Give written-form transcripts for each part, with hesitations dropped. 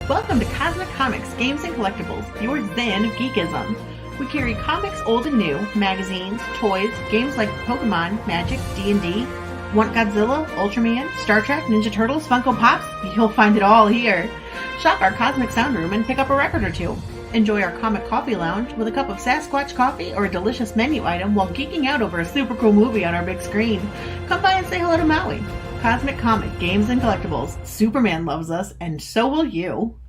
Welcome to Cosmic Comics, Games and Collectibles, your zen of geekism. We carry comics old and new, magazines, toys, games like Pokemon, Magic, D&D. Want Godzilla, Ultraman, Star Trek, Ninja Turtles, Funko Pops? You'll find it all here. Shop our Cosmic Sound Room and pick up a record or two. Enjoy our Comic Coffee Lounge with a cup of Sasquatch coffee or a delicious menu item while geeking out over a super cool movie on our big screen. Come by and say hello to Maui. Cosmic Comic, Games and Collectibles. Superman loves us, and so will you.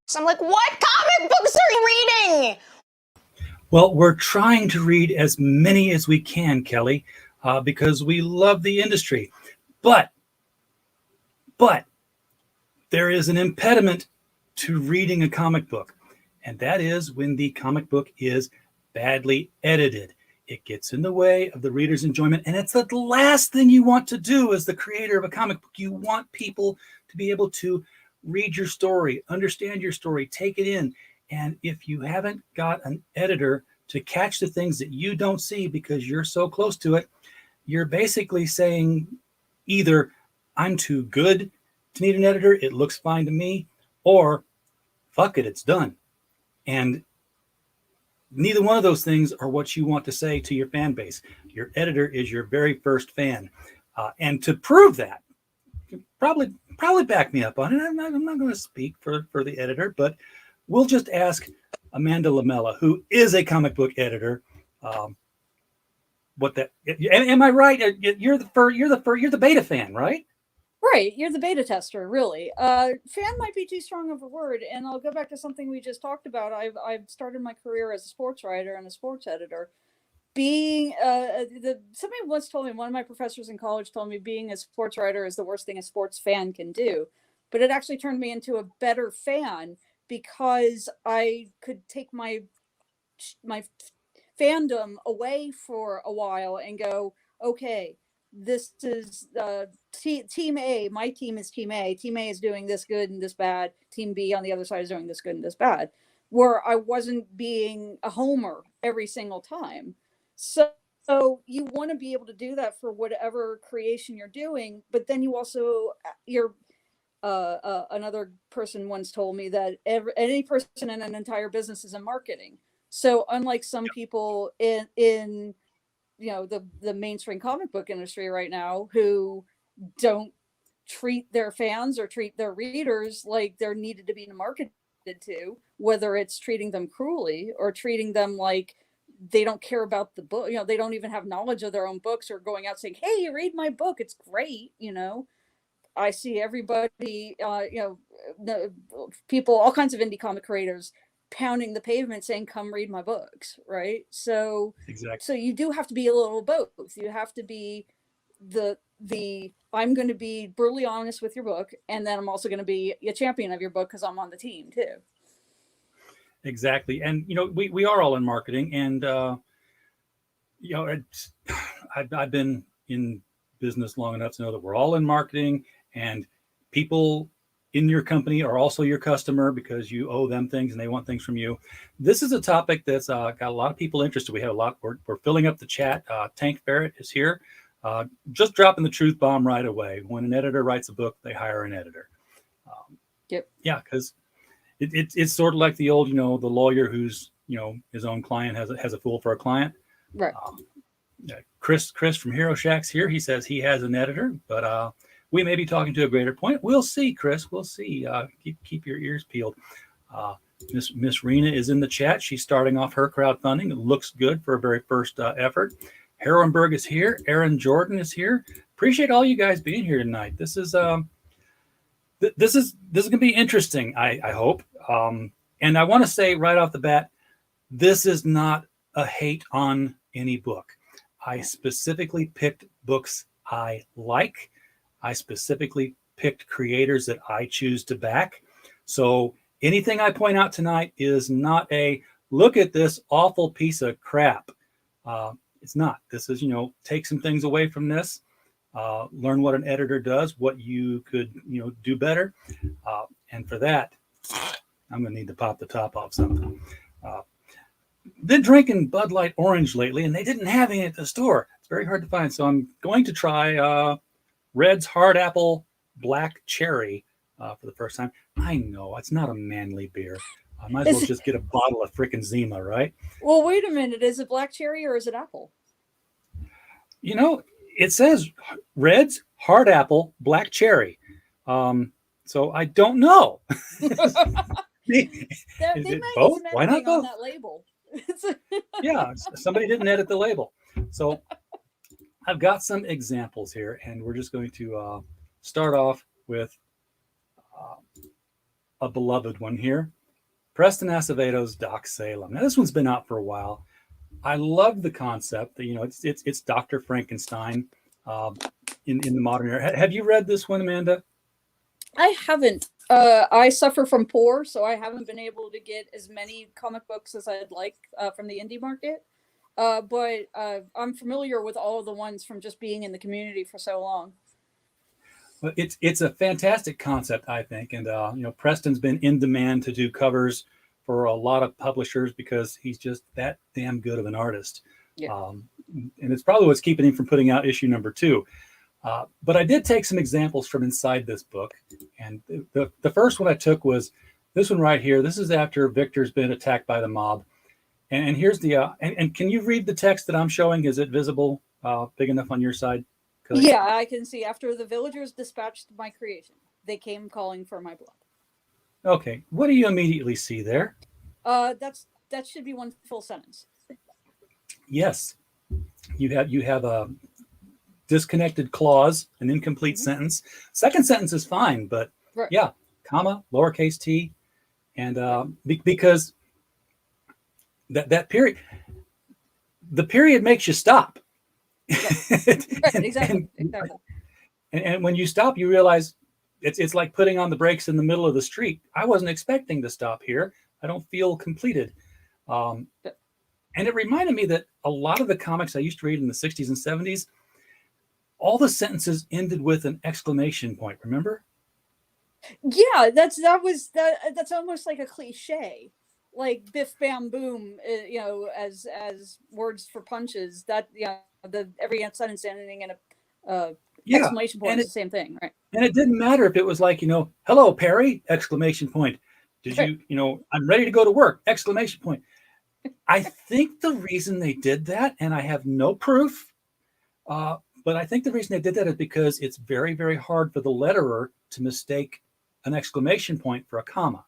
So I'm like, what comic books are you reading? Well, we're trying to read as many as we can, Kelly, because we love the industry. But there is an impediment to reading a comic book, and that is when the comic book is badly edited. It gets in the way of the reader's enjoyment, and it's the last thing you want to do as the creator of a comic book. You want people to be able to read your story, understand your story, take it in. And if you haven't got an editor to catch the things that you don't see because you're so close to it, you're basically saying either I'm too good to need an editor, it looks fine to me, or fuck it, it's done. And neither one of those things are what you want to say to your fan base. Your editor is your very first fan. And to prove that, probably back me up on it. I'm not going to speak for the editor, but we'll just ask Amanda Lamella, who is a comic book editor. What that? Am I right? You're the beta fan, right? Right, you're the beta tester, really. Fan might be too strong of a word, and I'll go back to something we just talked about. I've started my career as a sports writer and a sports editor. Being somebody once told me, one of my professors in college told me being a sports writer is the worst thing a sports fan can do, but it actually turned me into a better fan because I could take my fandom away for a while and go, okay, this is team A, my team is team A. Team A is doing this good and this bad. Team B on the other side is doing this good and this bad, where I wasn't being a homer every single time. So you want to be able to do that for whatever creation you're doing, but then you also, another person once told me that any person in an entire business is in marketing. So unlike some people in the mainstream comic book industry right now who don't treat their fans or treat their readers like they're needed to be marketed to, whether it's treating them cruelly or treating them like they don't care about the book, they don't even have knowledge of their own books, or going out saying, hey, read my book, it's great. I see everybody, people, all kinds of indie comic creators pounding the pavement saying, come read my books, right? So exactly. So you do have to be a little both. You have to be the I'm going to be brutally honest with your book, and then I'm also going to be a champion of your book because I'm on the team too. Exactly. And we are all in marketing, and I've been in business long enough to know that we're all in marketing, and people in your company are also your customer because you owe them things and they want things from you. This is a topic that's got a lot of people interested. We have a lot. We're filling up the chat. Tank Barrett is here, just dropping the truth bomb right away. When an editor writes a book, they hire an editor. Yep. Yeah, because it's sort of like the old, the lawyer who's, his own client has a fool for a client. Right. Chris from Hero Shack's here. He says he has an editor, but we may be talking to a greater point. We'll see, Chris. We'll see. Keep your ears peeled. Miss Rena is in the chat. She's starting off her crowdfunding. It looks good for a very first effort. Harrenberg is here. Aaron Jordan is here. Appreciate all you guys being here tonight. This is this is going to be interesting, I hope. And I want to say right off the bat, this is not a hate on any book. I specifically picked books I like. I specifically picked creators that I choose to back. So anything I point out tonight is not a, look at this awful piece of crap. It's not. This is, take some things away from this, learn what an editor does, what you could, do better. And for that, I'm going to need to pop the top off something. Been drinking Bud Light Orange lately, and they didn't have any at the store. It's very hard to find. So I'm going to try Red's Hard Apple Black Cherry for the first time. I know it's not a manly beer. I might as well just get a bottle of frickin' Zima, right? Well, wait a minute. Is it black cherry or is it apple? It says Red's Hard Apple Black Cherry. So I don't know. They might both? Why not both? On that label. Yeah, somebody didn't edit the label. So I've got some examples here, and we're just going to start off with a beloved one here. Preston Acevedo's Doc Salem. Now, this one's been out for a while. I love the concept that, it's Dr. Frankenstein in the modern era. Have you read this one, Amanda? I haven't. I suffer from poor, so I haven't been able to get as many comic books as I'd like from the indie market. But I'm familiar with all of the ones from just being in the community for so long. Well, it's a fantastic concept, I think. And, Preston's been in demand to do covers for a lot of publishers because he's just that damn good of an artist. Yeah. And it's probably what's keeping him from putting out issue number 2. But I did take some examples from inside this book. And the first one I took was this one right here. This is after Victor's been attacked by the mob. And here's the, and can you read the text that I'm showing? Is it visible, big enough on your side? Yeah, I can see. After the villagers dispatched my creation, they came calling for my blood. Okay. What do you immediately see there? That should be one full sentence. Yes. You have a disconnected clause, an incomplete sentence. Second sentence is fine, but right. Yeah, comma, lowercase t, and because that period, the period makes you stop. Right. Exactly. And when you stop, you realize it's like putting on the brakes in the middle of the street. I wasn't expecting to stop here. I don't feel completed. And it reminded me that a lot of the comics I used to read in the 60s and 70s, all the sentences ended with an exclamation point. Remember? Yeah, that's almost like a cliche, like biff bam boom. As words for punches. That every sentence ending in a exclamation point is the same thing, right? And it didn't matter if it was like hello Perry! Exclamation point. Did you I'm ready to go to work! Exclamation point. I think the reason they did that, and I have no proof, but I think the reason they did that is because it's very, very hard for the letterer to mistake an exclamation point for a comma.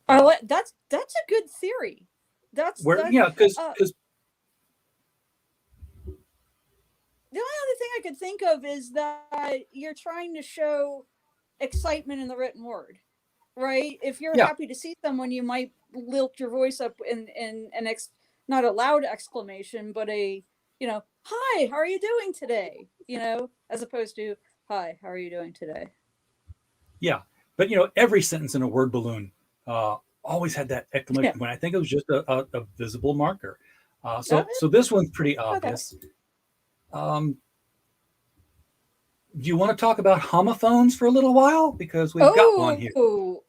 That's a good theory. Because the only other thing I could think of is that you're trying to show excitement in the written word, right? If you're happy to see someone, you might lilt your voice up in not a loud exclamation, but a hi, how are you doing today? As opposed to hi, how are you doing today? Yeah, but every sentence in a word balloon always had that exclamation point. I think it was just a visible marker. So this one's pretty obvious. Okay. Do you want to talk about homophones for a little while? Because we've got one here. Oh,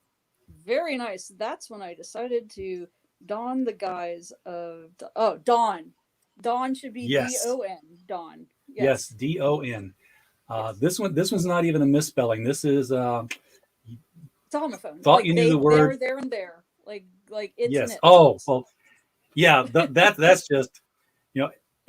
very nice. That's when I decided to don the guise of Dawn. Dawn should be D-O-N. Dawn. Yes, D-O-N. This one's not even a misspelling. This is it's a homophone. Thought you knew the word. There and there. Like it's yes. And Oh well, yeah. That's just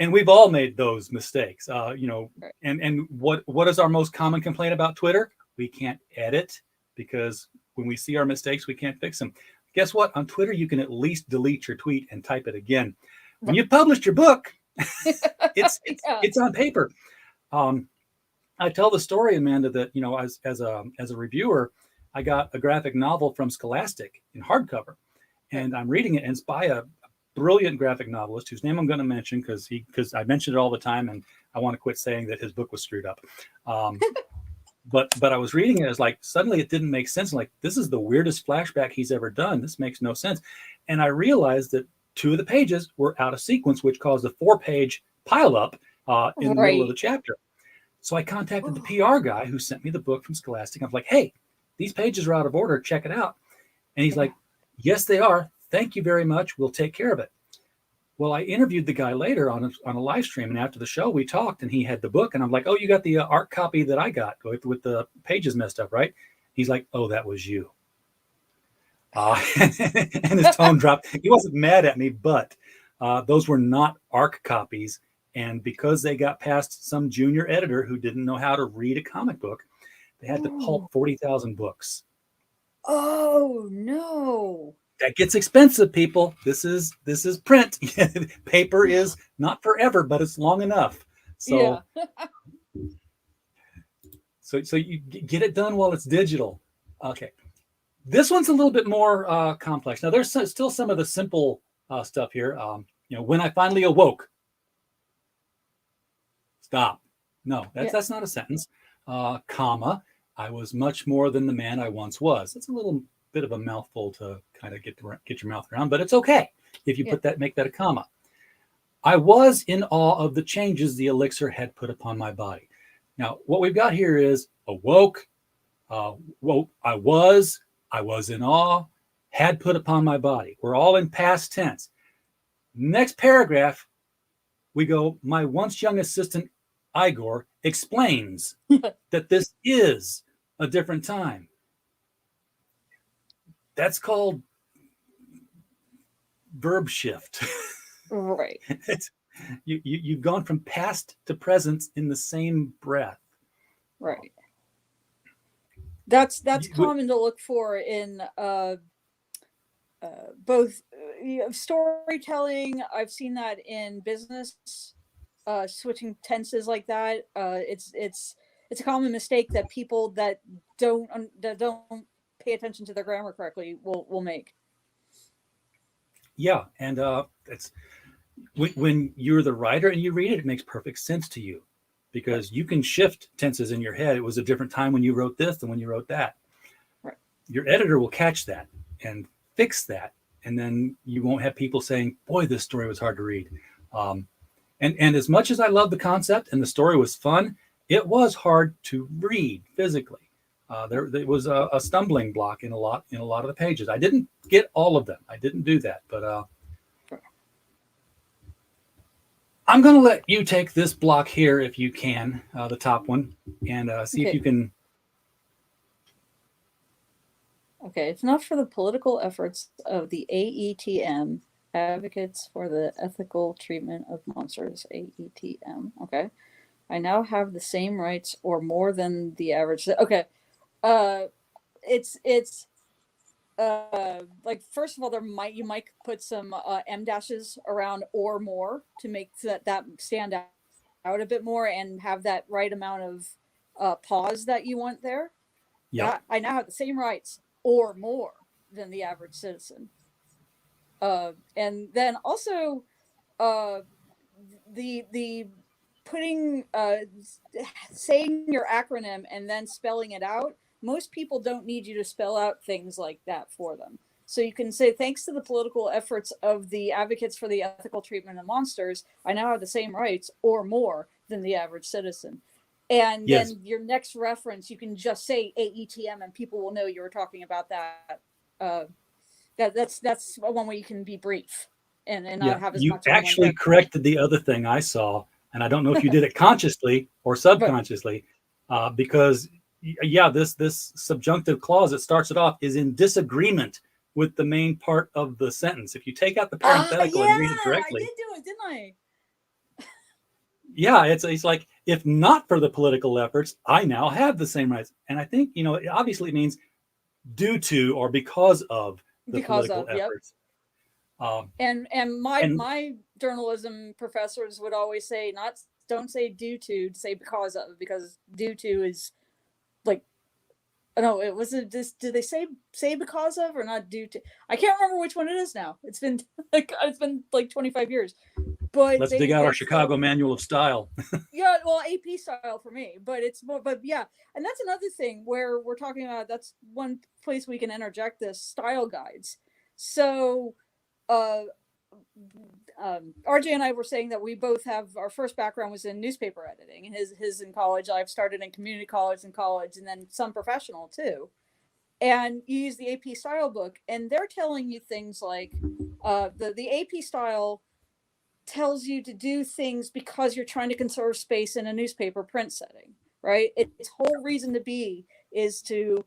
and we've all made those mistakes. Right. And what is our most common complaint about Twitter? We can't edit because when we see our mistakes, we can't fix them. Guess what? On Twitter, you can at least delete your tweet and type it again. When you published your book, it's on paper. I tell the story, Amanda, that as a reviewer, I got a graphic novel from Scholastic in hardcover, and I'm reading it, and it's by a brilliant graphic novelist whose name I'm going to mention because I mention it all the time, and I want to quit saying that his book was screwed up. but I was reading it as like suddenly it didn't make sense. Like, this is the weirdest flashback he's ever done. This makes no sense. And I realized that 2 of the pages were out of sequence, which caused a 4-page pileup in the middle of the chapter. So I contacted the PR guy who sent me the book from Scholastic. I was like, hey, these pages are out of order. Check it out. And he's like, yes, they are. Thank you very much. We'll take care of it. Well, I interviewed the guy later on a live stream, and after the show, we talked, and he had the book, and I'm like, oh, you got the art copy that I got with the pages messed up, right? He's like, oh, that was you. And his tone dropped. He wasn't mad at me, but those were not ARC copies. And because they got past some junior editor who didn't know how to read a comic book, they had to pulp 40,000 books. Oh, no. That gets expensive, people. This is print. Paper is not forever, but it's long enough. So, so you get it done while it's digital. Okay. This one's a little bit more complex. Now, there's still some of the simple stuff here. When I finally awoke. Stop. No, that's not a sentence. Comma. I was much more than the man I once was. It's a little bit of a mouthful to kind of get your mouth around, but it's okay if you make that a comma. I was in awe of the changes the elixir had put upon my body. Now, what we've got here is awoke. Woke. I was in awe. Had put upon my body. We're all in past tense. Next paragraph, we go. My once young assistant Igor explains that this is a different time. That's called verb shift. Right. You've gone from past to present in the same breath. Right. That's common to look for in both storytelling. I've seen that in business, switching tenses like that. It's a common mistake that people that don't pay attention to their grammar correctly will make. Yeah, and it's when you're the writer and you read it, it makes perfect sense to you because you can shift tenses in your head. It was a different time when you wrote this than when you wrote that. Right. Your editor will catch that and fix that, and then you won't have people saying, "Boy, this story was hard to read." And as much as I love the concept and the story was fun, it was hard to read physically. There was a stumbling block in a lot of the pages. I didn't get all of them. I didn't do that, but I'm going to let you take this block here if you can, the top one, and see if you can. Okay, it's not for the political efforts of the AETM, Advocates for the Ethical Treatment of Monsters, AETM. Okay, I now have the same rights or more than the average. Okay. It's like, first of all, you might put some M dashes around or more to make that stand out a bit more and have that right amount of pause that you want there. Yeah, I now have the same rights or more than the average citizen. And then also the putting saying your acronym and then spelling it out. Most people don't need you to spell out things like that for them. So you can say, thanks to the political efforts of the Advocates for the Ethical Treatment of Monsters, I now have the same rights or more than the average citizen. And then your next reference, you can just say AETM and people will know you were talking about that. That's one way you can be brief and not have as much. You actually corrected the other thing I saw, and I don't know if you did it consciously or subconsciously, because this subjunctive clause that starts it off is in disagreement with the main part of the sentence. If you take out the parenthetical and read it directly, I did do it, didn't I? Yeah, it's like, if not for the political efforts, I now have the same rights. And I think, it obviously means due to or because of the political efforts. And my journalism professors would always say, don't say due to, say because of, because due to is like, no, it was did they say because of or not due to? I can't remember which one it is now. It's been like 25 years. but Let's dig out our Chicago Manual of Style. Yeah, well, AP style for me, but it's more, but yeah, and that's another thing where we're talking about. That's one place we can interject this style guides. So, uh, RJ and I were saying that we both have our first background was in newspaper editing, and his in college. I've started in community college and then some professional too. And you use the AP style book, and they're telling you things like the AP style tells you to do things because you're trying to conserve space in a newspaper print setting, right? Its whole reason to be is to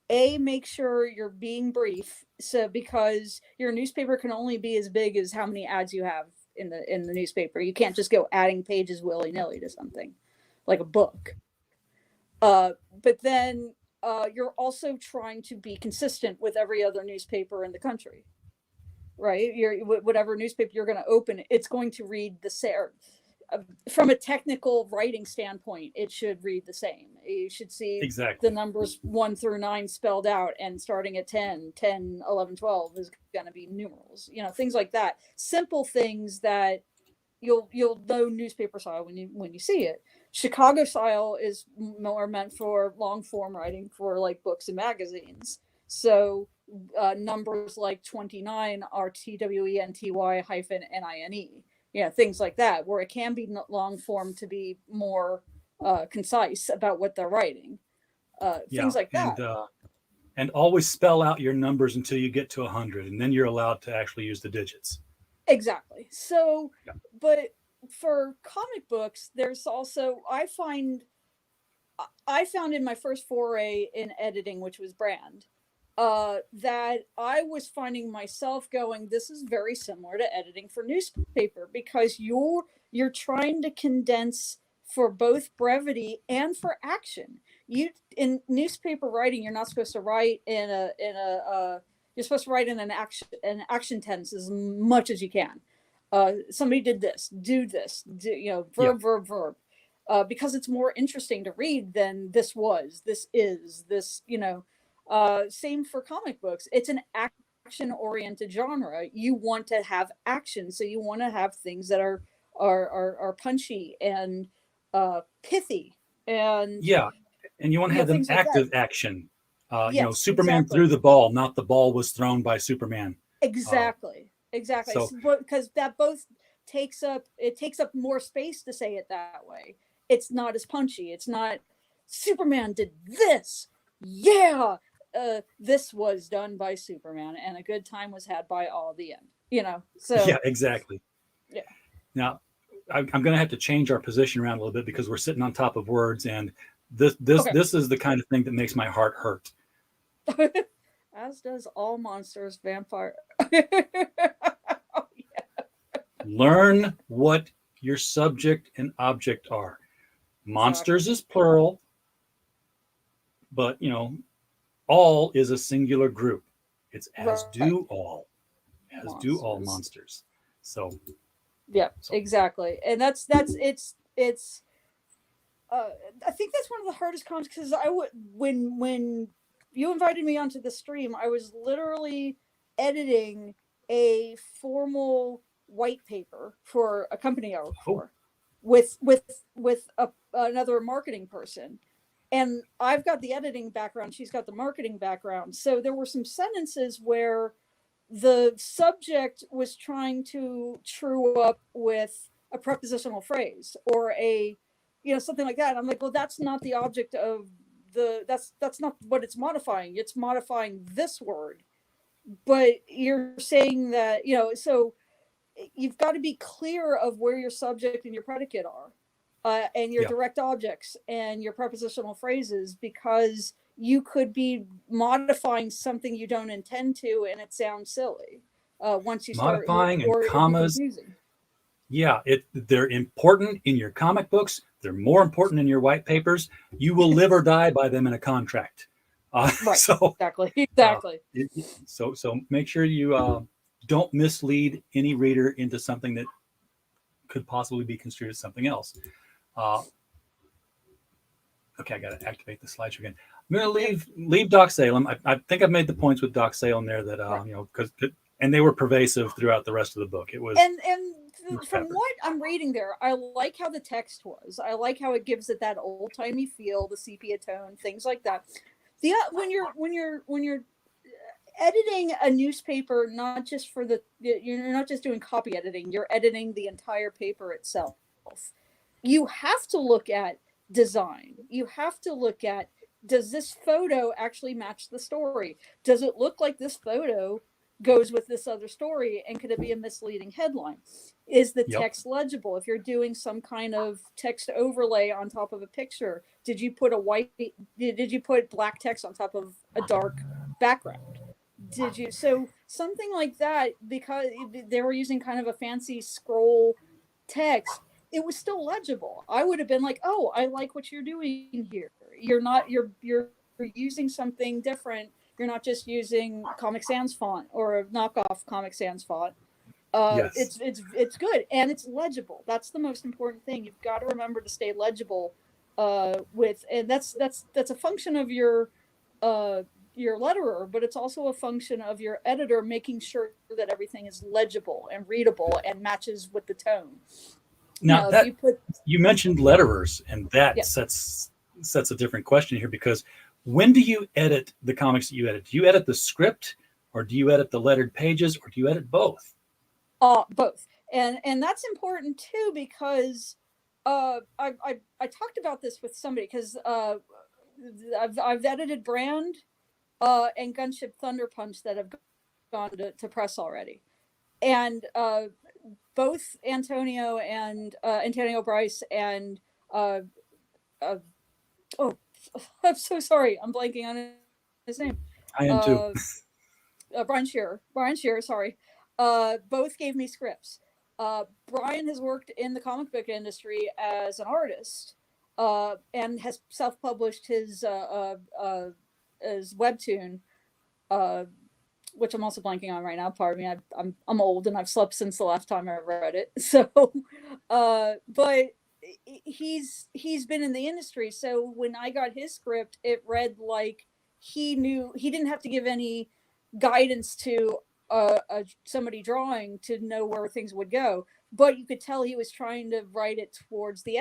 make sure you're being brief, so because your newspaper can only be as big as how many ads you have in the newspaper. You can't just go adding pages willy-nilly to something like a book. But then you're also trying to be consistent with every other newspaper in the country, right? Whatever newspaper you're going to open, it's going to read the same. From a technical writing standpoint, it should read the same. You should see exactly the numbers 1 through 9 spelled out, and starting at 10, 11, 12 is going to be numerals. Things like that. Simple things that you'll know newspaper style when you see it. Chicago style is more meant for long form writing for like books and magazines. So numbers like 29 are TWENTY-NINE. Things like that, where it can be long form to be more concise about what they're writing. Things like that. And always spell out your numbers until you get to 100, and then you're allowed to actually use the digits. Exactly. So, but for comic books, there's also, I found in my first foray in editing, which was brand, that I was finding myself going, this is very similar to editing for newspaper, because you're trying to condense for both brevity and for action. In newspaper writing, you're not supposed to write you're supposed to write in an action tense as much as you can. Somebody did this, do this, verb, because it's more interesting to read than this was, this is, this, same for comic books. It's an action-oriented genre. You want to have action, so you want to have things that are punchy and pithy, and and you want to have them active action. Yes, Superman exactly. threw the ball, not the ball was thrown by Superman. Exactly. So, because that both takes up more space to say it that way. It's not as punchy. It's not Superman did this. Yeah. This was done by Superman, and a good time was had by all the end. So yeah, exactly. Yeah. Now, I'm going to have to change our position around a little bit because we're sitting on top of words, and this is the kind of thing that makes my heart hurt. As does all monsters, vampire. Learn what your subject and object are. Monsters is plural, but all is a singular group. It's as do all monsters. So exactly. And that's it's I think that's one of the hardest comments, because when you invited me onto the stream, I was literally editing a formal white paper for a company I work for with another marketing person. And I've got the editing background, she's got the marketing background. So there were some sentences where the subject was trying to true up with a prepositional phrase or something like that. And I'm like, well, that's not the object of that's not what it's modifying. It's modifying this word. But you're saying that, so you've got to be clear of where your subject and your predicate are. And your direct objects and your prepositional phrases, because you could be modifying something you don't intend to, and it sounds silly once you start modifying and commas. They're important in your comic books. They're more important in your white papers. You will live or die by them in a contract. Right. So exactly. So make sure you don't mislead any reader into something that could possibly be construed as something else. Okay, I got to activate the slideshow again. I'm going to leave Doc Salem. I think I've made the points with Doc Salem there that because and they were pervasive throughout the rest of the book. It was and from what I'm reading there, I like how the text was. I like how it gives it that old timey feel, the sepia tone, things like that. When you're editing a newspaper, not just for you're not just doing copy editing, you're editing the entire paper itself. You have to look at design. You have to look at, does this photo actually match the story? Does it look like this photo goes with this other story, and could it be a misleading headline? Is the text legible? If you're doing some kind of text overlay on top of a picture, did you put black text on top of a dark background? So something like that, because they were using kind of a fancy scroll text, it was still legible. I would have been like, oh, I like what you're doing here. You're using something different. You're not just using Comic Sans font or a knockoff Comic Sans font. Yes. It's good, and it's legible. That's the most important thing. You've got to remember to stay legible and that's a function of your letterer, but it's also a function of your editor making sure that everything is legible and readable and matches with the tone. Now you mentioned letterers, and that sets a different question here, because when do you edit the comics that you edit? Do you edit the script, or do you edit the lettered pages, or do you edit both? Both, and that's important too, because I talked about this with somebody, because I've edited Brand and Gunship Thunder Punch that have gone to press already, and both Antonio Bryce and I'm so sorry, I'm blanking on his name. I am too. Brian Shearer, sorry. Both gave me scripts. Brian has worked in the comic book industry as an artist, and has self-published his webtoon, which I'm also blanking on right now. Pardon me, I'm old and I've slept since the last time I read it. So, but he's been in the industry. So when I got his script, it read like he didn't have to give any guidance to somebody drawing to know where things would go, but you could tell he was trying to write it towards the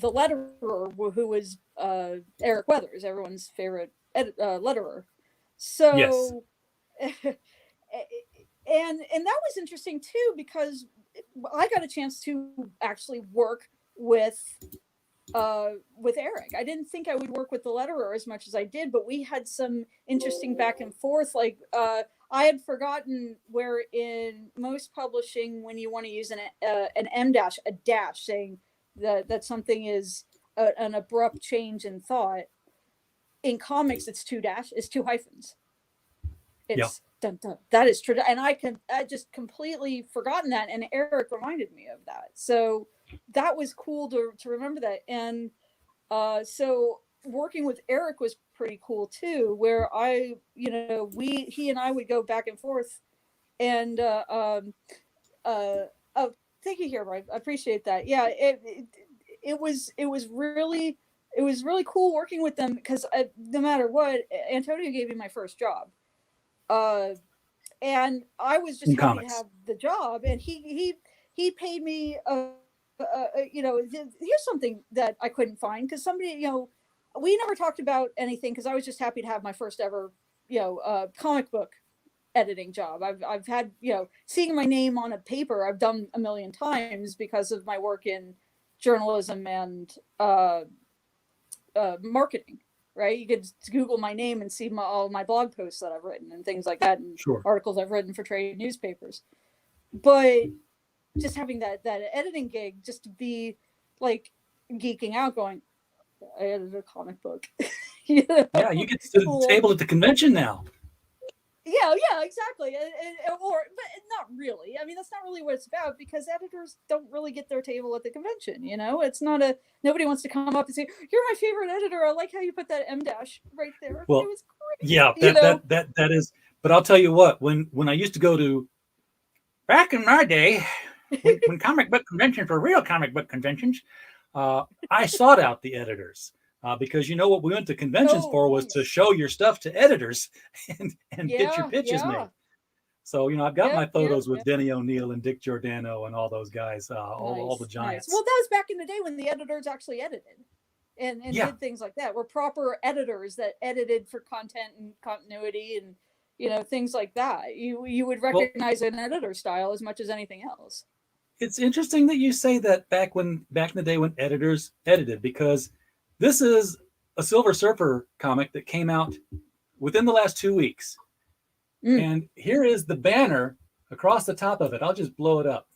letterer, who was Eric Weathers, everyone's favorite letterer. So, yes. and that was interesting too, because I got a chance to actually work with Eric. I didn't think I would work with the letterer as much as I did, but we had some interesting back and forth. Like I had forgotten where in most publishing, when you want to use an M dash, a dash, saying that something is an abrupt change in thought. In comics, it's two hyphens. It's dun, dun. That is true, and I just completely forgotten that, and Eric reminded me of that. So that was cool to remember that. And so working with Eric was pretty cool too, where he and I would go back and forth. And thank you, here, I appreciate that. Yeah, it was really cool working with them, because no matter what, Antonio gave me my first job, and I was just happy to have the job, and he paid me here's something that I couldn't find, because somebody, we never talked about anything, because I was just happy to have my first ever comic book editing job. I've had, seeing my name on a paper I've done a million times because of my work in journalism and marketing, right? You could Google my name and see all my blog posts that I've written and things like that, and articles I've written for trade newspapers. But just having that editing gig, just to be like geeking out, going, I edited a comic book. Yeah, you get to the table at the convention now. Yeah, exactly. But not really. I mean, that's not really what it's about, because editors don't really get their table at the convention. It's not nobody wants to come up and say, "You're my favorite editor. I like how you put that M dash right there." Well, it was great. Yeah, that is. But I'll tell you what, when I used to go to, back in my day, when comic book conventions were real comic book conventions, I sought out the editors. Because what we went to conventions for was to show your stuff to editors and get your pitches made. So, I've got my Yep, photos with yep. Denny O'Neil and Dick Giordano and all those guys, all the Nice. giants. Well, that was back in the day when the editors actually edited and Yeah. did things like that. Were proper editors that edited for content and continuity and things like that. You would Well, recognize an editor style as much as anything else. it's interesting that you say that back in the day when editors edited, because this is a Silver Surfer comic that came out within the last 2 weeks. And here is the banner across the top of it. I'll just blow it up.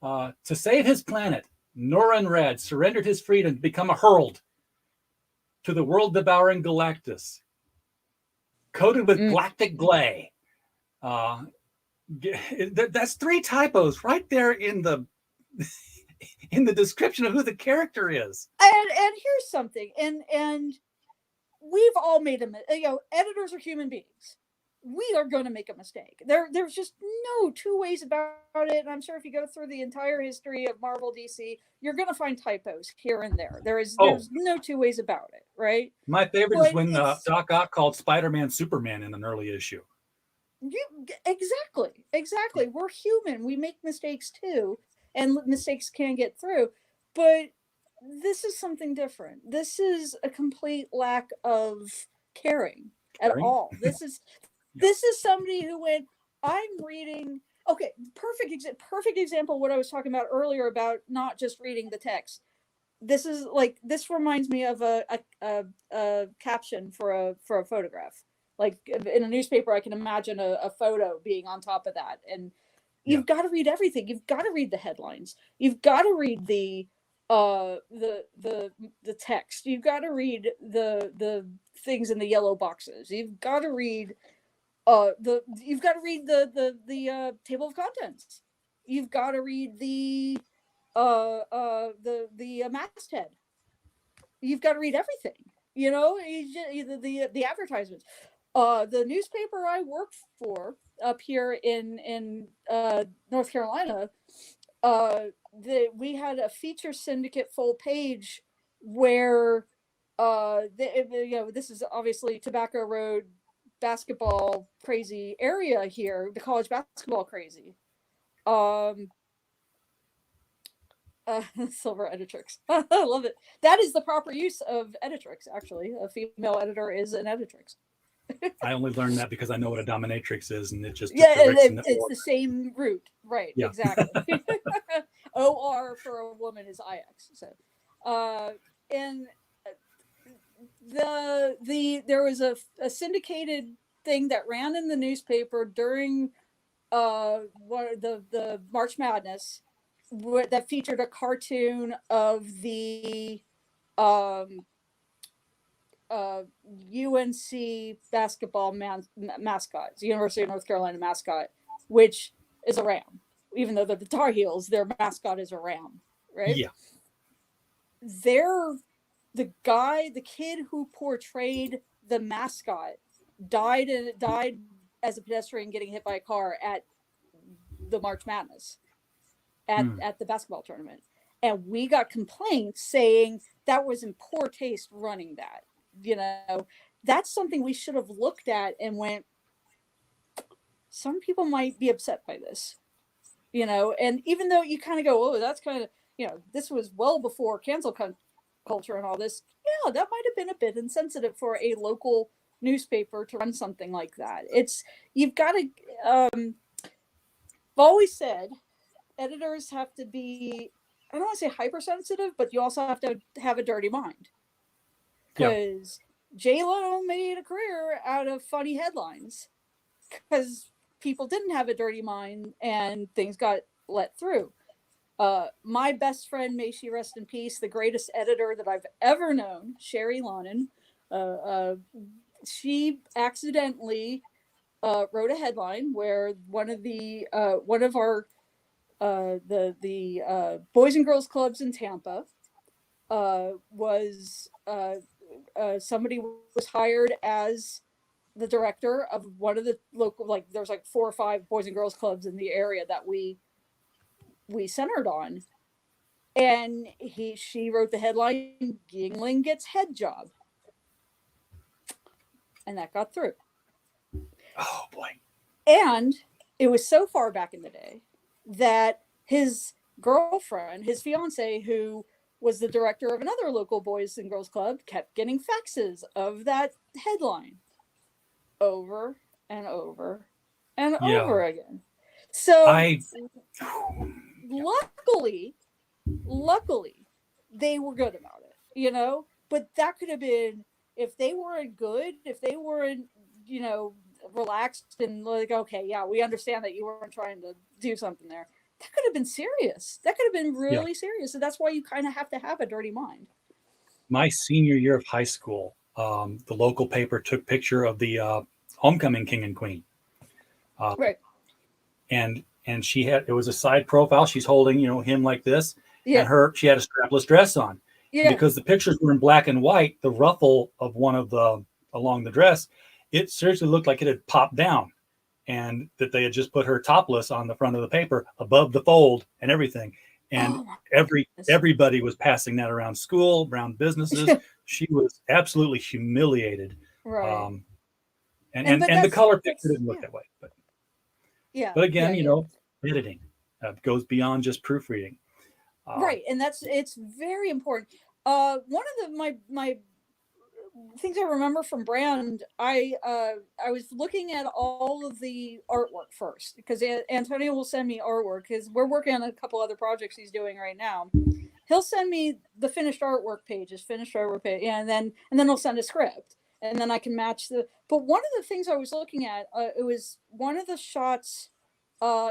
To save his planet, Noran Rad surrendered his freedom to become a herald to the world-devouring Galactus, coated with galactic glay. That's 3 typos right there in the description of who the character is. And here's something, and we've all made editors are human beings. We are going to make a mistake. There's just no 2 ways about it. And I'm sure if you go through the entire history of Marvel DC, you're going to find typos here and there. There's no 2 ways about it, right? My favorite is when Doc Ock called Spider-Man Superman in an early issue. Exactly. We're human. We make mistakes too, and mistakes can get through. But this is something different. This is a complete lack of caring at all. This is somebody who went, I'm reading. Okay, perfect example of what I was talking about earlier about not just reading the text. This reminds me of a caption for a photograph. Like in a newspaper, I can imagine a photo being on top of that. And you've got to read everything. You've got to read the headlines. You've got to read the text. You've got to read the things in the yellow boxes. You've got to read the table of contents. You've got to read the masthead. You've got to read everything. The advertisements. The newspaper I worked for up here in North Carolina, we had a feature syndicate full page where this is obviously Tobacco Road basketball crazy area here, the college basketball crazy. Silver editrix. I love it. That is the proper use of editrix, actually. A female editor is an editrix. I only learned that because I know what a dominatrix is, and it just it's the same root, right? Yeah. Exactly. OR for a woman is IX. So, and there was a syndicated thing that ran in the newspaper during the March Madness that featured a cartoon of the UNC basketball mascot, the University of North Carolina mascot, which is a ram. Even though they're the Tar Heels, their mascot is a ram, right? Yeah. The kid who portrayed the mascot died as a pedestrian getting hit by a car at the March Madness at the basketball tournament. And we got complaints saying that was in poor taste running that. That's something we should have looked at and went, some people might be upset by this, and even though you kind of go, oh, that's kind of, this was well before cancel culture and all this. Yeah, that might have been a bit insensitive for a local newspaper to run something like that. You've got to, I've always said editors have to be, I don't want to say hypersensitive, but you also have to have a dirty mind. Because J-Lo made a career out of funny headlines because people didn't have a dirty mind and things got let through. My best friend, may she rest in peace, the greatest editor that I've ever known, Sherry Lonan, she accidentally wrote a headline where one of our Boys and Girls Clubs in Tampa was somebody was hired as the director of one of the local, there's 4 or 5 Boys and Girls Clubs in the area that we centered on, and she wrote the headline, Yingling gets head job, and that got through. Oh boy. And it was so far back in the day that his girlfriend, his fiance, who was the director of another local boys and girls club, kept getting faxes of that headline over and over and Yeah. over again. So I luckily, luckily, they were good about it, you know. But that could have been, if they weren't good, if they weren't, you know, relaxed and like, okay, yeah, we understand that you weren't trying to do something there. That could have been serious. That could have been yeah. really serious. And that's why you kind of have to have a dirty mind. My senior year of high school, the local paper took picture of the homecoming king and queen, Right. and she had, it was a side profile. She's holding, you know, him like this, Yeah. and she had a strapless dress on. And Yeah. because the pictures were in black and white, the ruffle of one of the along the dress, it seriously looked like it had popped down, and that they had just put her topless on the front of the paper above the fold and everything. And Oh my goodness. everybody was passing that around school, around businesses. She was absolutely humiliated. Right. Um, And but and the color picture that's didn't look yeah. that way. Yeah. But again, Yeah. you Yeah. know, editing goes beyond just proofreading. Right. And it's very important. One of my things I remember from Brand, I was looking at all of the artwork first, because Antonio will send me artwork because we're working on a couple other projects he's doing right now. He'll send me the finished artwork pages, and then he'll send a script, and then I can match the. But one of the things I was looking at, it was one of the shots,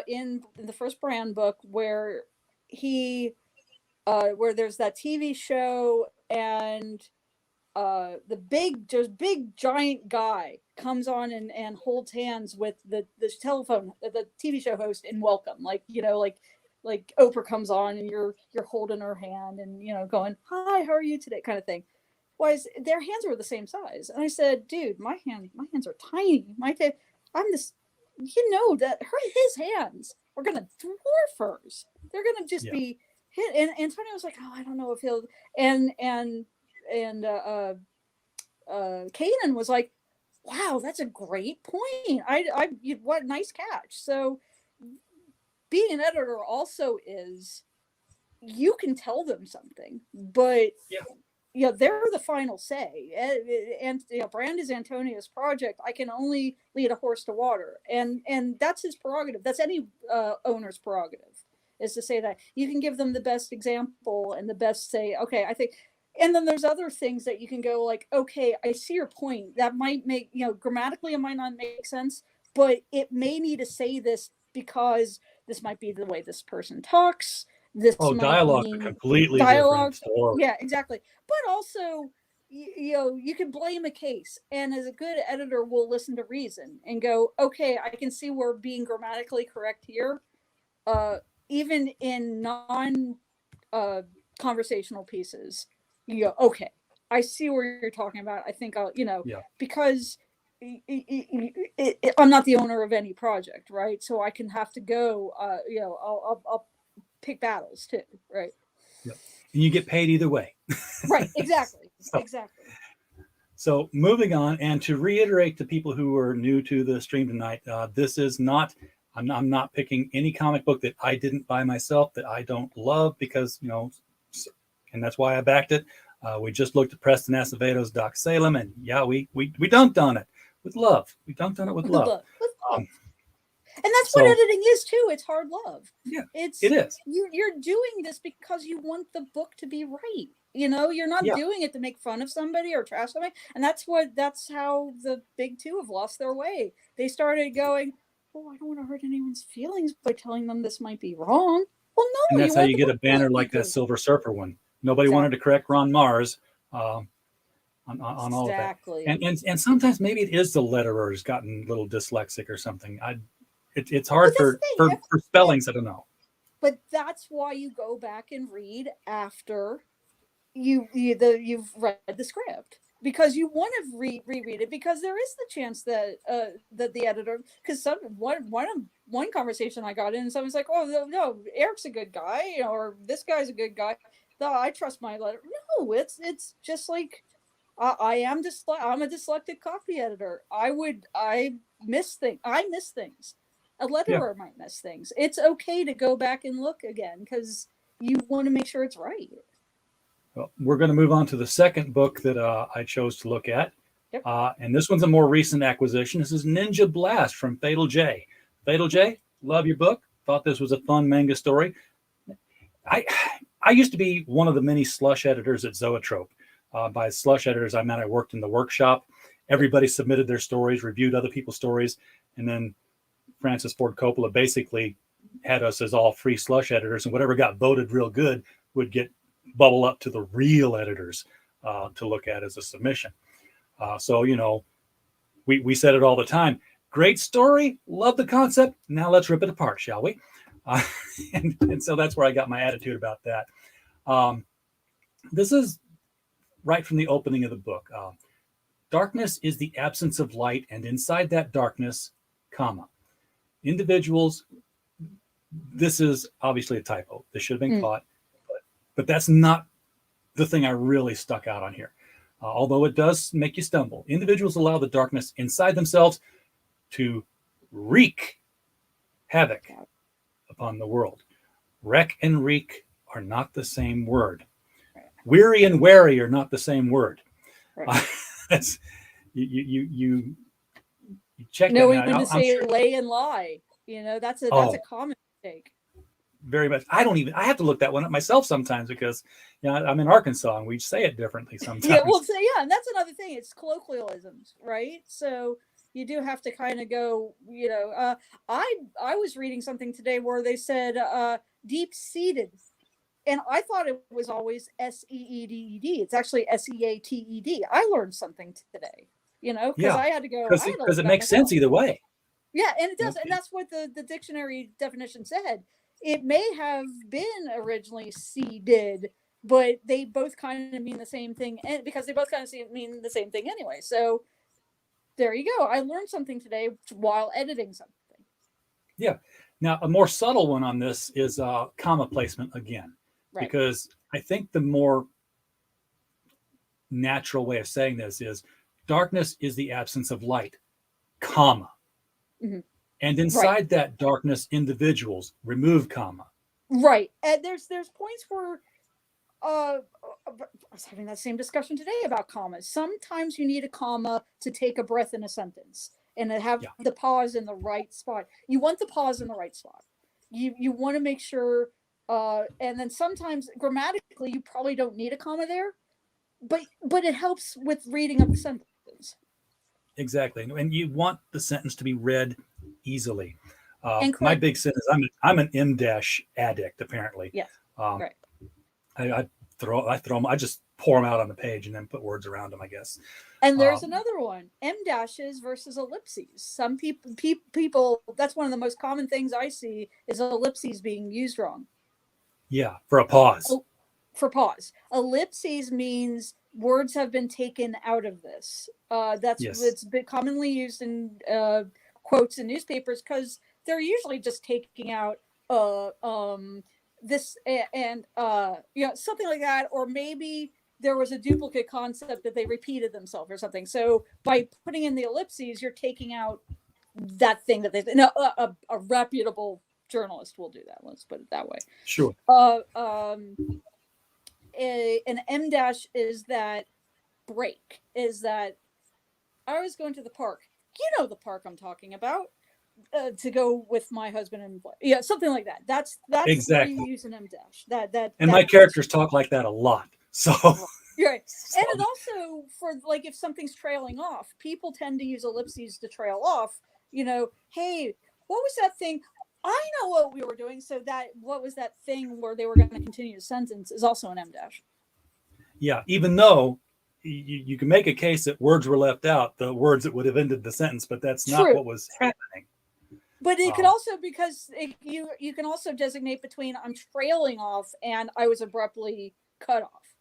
in the first Brand book where he, where there's that TV show, and just big giant guy comes on and holds hands with the telephone, the TV show host in Welcome, like, you know, like Oprah comes on and you're holding her hand and, you know, going, hi, how are you today, kind of thing. Was their hands were the same size, and I said, dude, my hands are tiny. I'm this, you know, that his hands are gonna dwarf hers. They're gonna just Yeah. be hit. And Antonio was like, oh, I don't know if he'll. And Kanan was like, wow, that's a great point. What nice catch. So being an editor also is, you can tell them something, but Yeah. you know, they're the final say. And you know, Brand is Antonio's project. I can only lead a horse to water, and that's his prerogative. That's any owner's prerogative, is to say that. You can give them the best example and the best say, okay, I think. And then there's other things that you can go like, okay, I see your point. That might make, you know, grammatically it might not make sense, but it may need to say this because this might be the way this person talks. This Oh, might dialogue's a be completely different dialogue. story. Yeah, exactly. But also, you know, you can blame a case, and as a good editor will listen to reason and go, okay, I can see we're being grammatically correct here, even in non conversational pieces. You go, okay, I see where you're talking about. I think I'll, you know, Yeah. because I'm not the owner of any project, right? So I can have to go, you know, I'll pick battles too, right? Yep. And you get paid either way. Right, exactly. So, Exactly. so moving on, and to reiterate to people who are new to the stream tonight, this is not, I'm not picking any comic book that I didn't buy myself, that I don't love, because, you know, and that's why I backed it. We just looked at Preston Acevedo's Doc Salem, and yeah, we dunked on it with love. We dunked on it with love. And that's what editing is too. It's hard love. Yeah, it is. You're doing this because you want the book to be right. You know, you're not doing it to make fun of somebody or trash somebody. And that's how the big two have lost their way. They started going, oh, I don't want to hurt anyone's feelings by telling them this might be wrong. Well, no, and that's how you get a banner like that Silver Surfer one. Nobody wanted to correct Ron Mars on all of that. And sometimes maybe it is the letterer has gotten a little dyslexic or something. It's hard for spellings. I don't know. But that's why you go back and read after you've read the script, because you want to reread it, because there is the chance that that the editor, because one conversation I got in, someone's like, oh no, Eric's a good guy, or this guy's a good guy. No, I trust my letter. No, it's just like I'm a dyslexic copy editor. I miss things. A letterer might miss things. It's okay to go back and look again because you want to make sure it's right. Well, we're going to move on to the second book that I chose to look at. Yep. And this one's a more recent acquisition. This is Ninja Blast from Fatal J. Fatal J, love your book. Thought this was a fun manga story. I used to be one of the many slush editors at Zoetrope. By slush editors, I meant I worked in the workshop. Everybody submitted their stories, reviewed other people's stories, and then Francis Ford Coppola basically had us as all free slush editors, and whatever got voted real good would get bubble up to the real editors to look at as a submission. So, you know, we said it all the time. Great story. Love the concept. Now let's rip it apart, shall we? And so that's where I got my attitude about that. This is right from the opening of the book. Darkness is the absence of light, and inside that darkness, comma. Individuals, this is obviously a typo. This should have been caught, but that's not the thing I really stuck out on here. Although it does make you stumble. Individuals allow the darkness inside themselves to wreak havoc upon the world. Wreck and wreak are not the same word. Weary and wary are not the same word. Right. That's you check knowing that now. when to say lay and lie. You know, that's a common mistake. Very much. I have to look that one up myself sometimes because, you know, I'm in Arkansas and we say it differently sometimes. Yeah, well, and that's another thing. It's colloquialisms, right? So you do have to kind of go, you know, I was reading something today where they said deep-seated, and I thought it was always SEEDED. It's actually SEATED. I learned something today, you know, because I had to go. Because it makes sense either way. Yeah, and it does. And that's what the dictionary definition said. It may have been originally seeded, but they both kind of mean the same thing, and because they both kind of mean the same thing anyway. So there you go. I learned something today while editing something. Yeah. Now, a more subtle one on this is comma placement again, because I think the more natural way of saying this is darkness is the absence of light, comma. Mm-hmm. And inside that darkness, individuals, remove comma. Right. And there's points where I was having that same discussion today about commas. Sometimes you need a comma to take a breath in a sentence and to have the pause in the right spot. You want the pause in the right spot. You want to make sure, and then sometimes grammatically you probably don't need a comma there, but it helps with reading of the sentence. Exactly. And you want the sentence to be read easily. My big sin is I'm an M-dash addict, apparently. Yes. I just pour them out on the page and then put words around them, I guess. And there's another one, M-dashes versus ellipses. Some people, that's one of the most common things I see is ellipses being used wrong. Yeah, for a pause. For pause. Ellipses means words have been taken out of this. It's been commonly used in quotes in newspapers because they're usually just taking out this and something like that, or maybe there was a duplicate concept that they repeated themselves or something. So by putting in the ellipses, you're taking out that thing that a reputable journalist will do that. Let's put it that way. Sure. An M dash is that break, is that I was going to the park. You know the park I'm talking about. To go with my husband and something like that. That's exactly where you use an M dash. And my characters talk like that a lot. So right. And it also for like if something's trailing off, people tend to use ellipses to trail off. You know, hey, what was that thing? I know what we were doing. So what was that thing where they were going to continue the sentence is also an M dash. Yeah, even though you can make a case that words were left out, the words that would have ended the sentence, but that's not what was happening. But it could also, because you can also designate between I'm trailing off and I was abruptly cut off.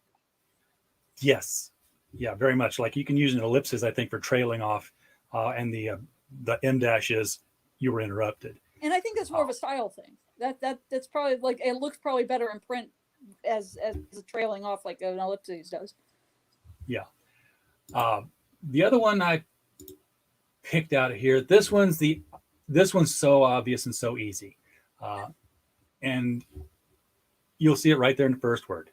Yes. Yeah, very much. Like you can use an ellipsis, I think, for trailing off, and the M dash is you were interrupted. And I think that's more of a style thing. That's probably like it looks probably better in print as a trailing off like an ellipsis does. Yeah. The other one I picked out of here, this one's the this one's so obvious and so easy. And you'll see it right there in the first word.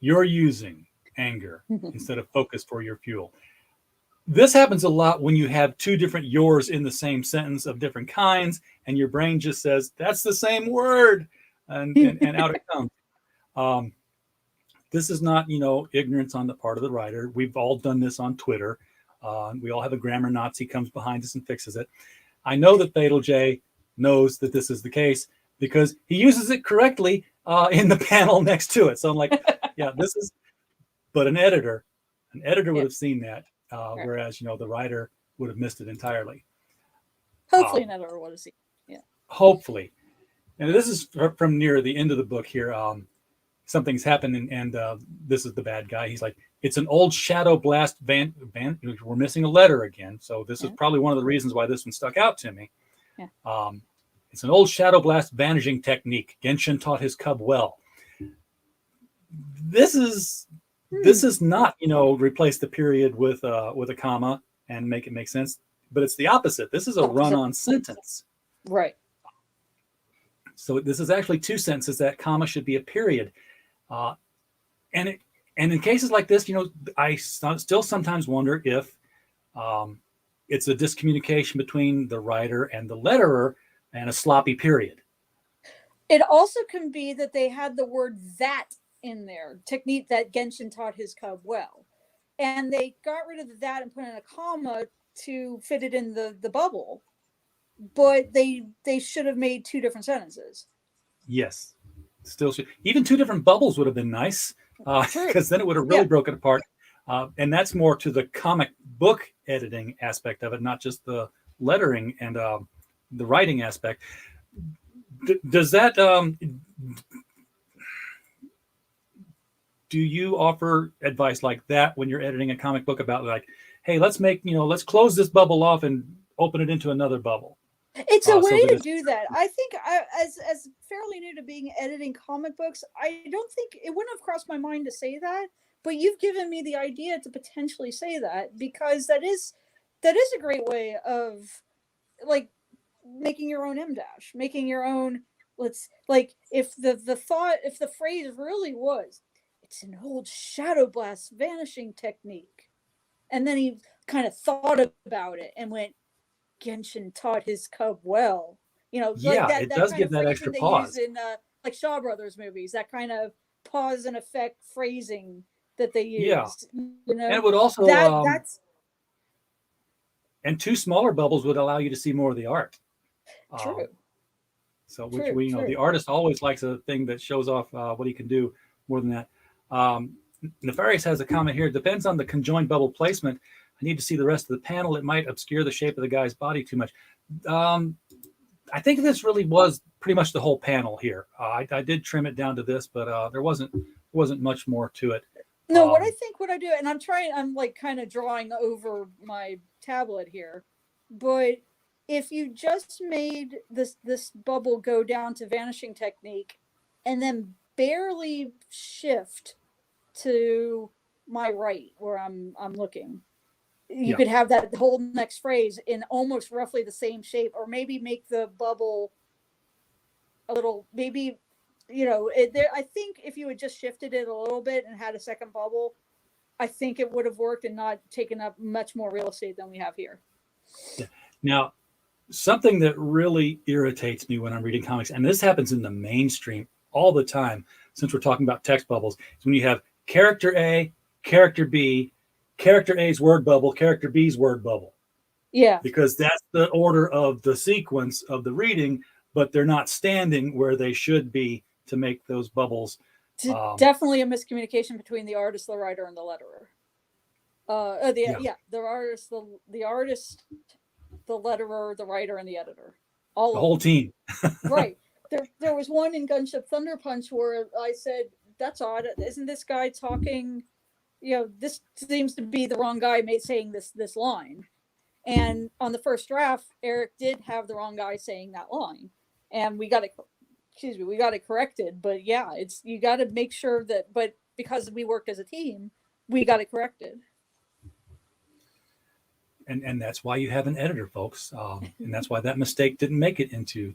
You're using anger instead of focus for your fuel. This happens a lot when you have two different yours in the same sentence of different kinds, and your brain just says, that's the same word. And out it comes. This is not, ignorance on the part of the writer. We've all done this on Twitter. We all have a grammar Nazi comes behind us and fixes it. I know that Fatal J knows that this is the case because he uses it correctly in the panel next to it. So I'm like, yeah, this is, but an editor would have seen that, whereas, the writer would have missed it entirely. Hopefully an editor would have seen it. Yeah. Hopefully. And this is from near the end of the book here. Something's happened and this is the bad guy. He's like, it's an old shadow blast van. We're missing a letter again. So this is probably one of the reasons why this one stuck out to me. Yeah. It's an old shadow blast vanishing technique. Genshin taught his cub well. This is not, replace the period with a comma and make it make sense, but it's the opposite. This is a run-on sentence. Right. So this is actually two sentences. That comma should be a period. And in cases like this, I still sometimes wonder if it's a discommunication between the writer and the letterer and a sloppy period. It also can be that they had the word that in there, technique that Genshin taught his cub well. And they got rid of the that and put in a comma to fit it in the bubble. But they should have made two different sentences. Yes. Still should. Even two different bubbles would have been nice because then it would have really broken apart. And that's more to the comic book editing aspect of it, not just the lettering and the writing aspect. Does that do you offer advice like that when you're editing a comic book about like, hey, let's close this bubble off and open it into another bubble? It's a way to do that. I think as fairly new to being editing comic books, I don't think it wouldn't have crossed my mind to say that, but you've given me the idea to potentially say that because that is a great way of like making your own M-dash, making your own, if the phrase really was, it's an old shadow blast vanishing technique. And then he kind of thought about it and went, Genshin taught his cub well. It does give that extra pause. In like Shaw Brothers movies, that kind of pause and effect phrasing that they use. Yeah. And it would also that's and two smaller bubbles would allow you to see more of the art. True. The artist always likes a thing that shows off what he can do more than that. Nefarious has a comment here. Depends on the conjoined bubble placement. I need to see the rest of the panel. It might obscure the shape of the guy's body too much. I think this really was pretty much the whole panel here. I did trim it down to this, but there wasn't much more to it. No, what I do, and I'm like kind of drawing over my tablet here, but if you just made this bubble go down to vanishing technique and then barely shift to my right where I'm looking, you could have that whole next phrase in almost roughly the same shape, or maybe make the bubble a little, maybe, I think if you had just shifted it a little bit and had a second bubble, I think it would have worked and not taken up much more real estate than we have here. Yeah. Now, something that really irritates me when I'm reading comics, and this happens in the mainstream all the time, since we're talking about text bubbles, is when you have character A, character B, character A's word bubble, character B's word bubble. Yeah. Because that's the order of the sequence of the reading, but they're not standing where they should be to make those bubbles. Definitely a miscommunication between the artist, the writer, and the letterer. The artist, the letterer, the writer, and the editor. The whole team. Right. There was one in Gunship Thunder Punch where I said, that's odd. Isn't this guy talking, this seems to be the wrong guy saying this line. And on the first draft, Eric did have the wrong guy saying that line. And we got it corrected. But yeah, you got to make sure but because we worked as a team, we got it corrected. and that's why you have an editor, folks. And that's why that mistake didn't make it into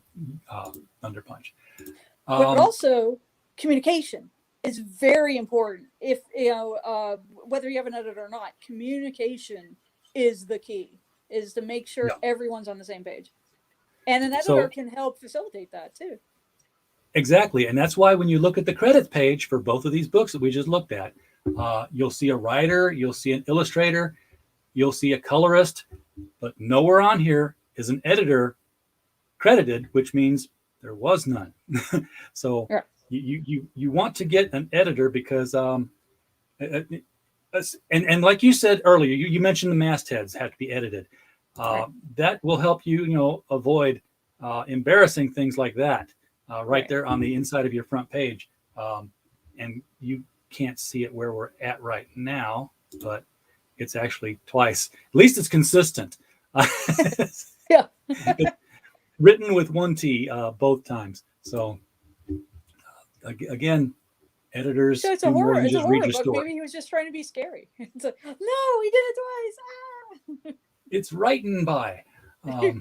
Thunder Punch. But also, communication is very important. If whether you have an editor or not, communication is the key. Is to make sure everyone's on the same page, and an editor can help facilitate that too. Exactly, and that's why when you look at the credits page for both of these books that we just looked at, you'll see a writer, you'll see an illustrator, you'll see a colorist, but nowhere on here is an editor credited, which means there was none. So you want to get an editor because and like you said earlier, you mentioned the mastheads have to be edited. That will help you avoid embarrassing things like that right there on the inside of your front page. And you can't see it where we're at right now, but it's actually twice. At least it's consistent. Yeah. Written with one T both times. So again, editors. So it's a horror. It's a horror book. Story. Maybe he was just trying to be scary. It's like, no, he did it twice. Ah! It's writing by. But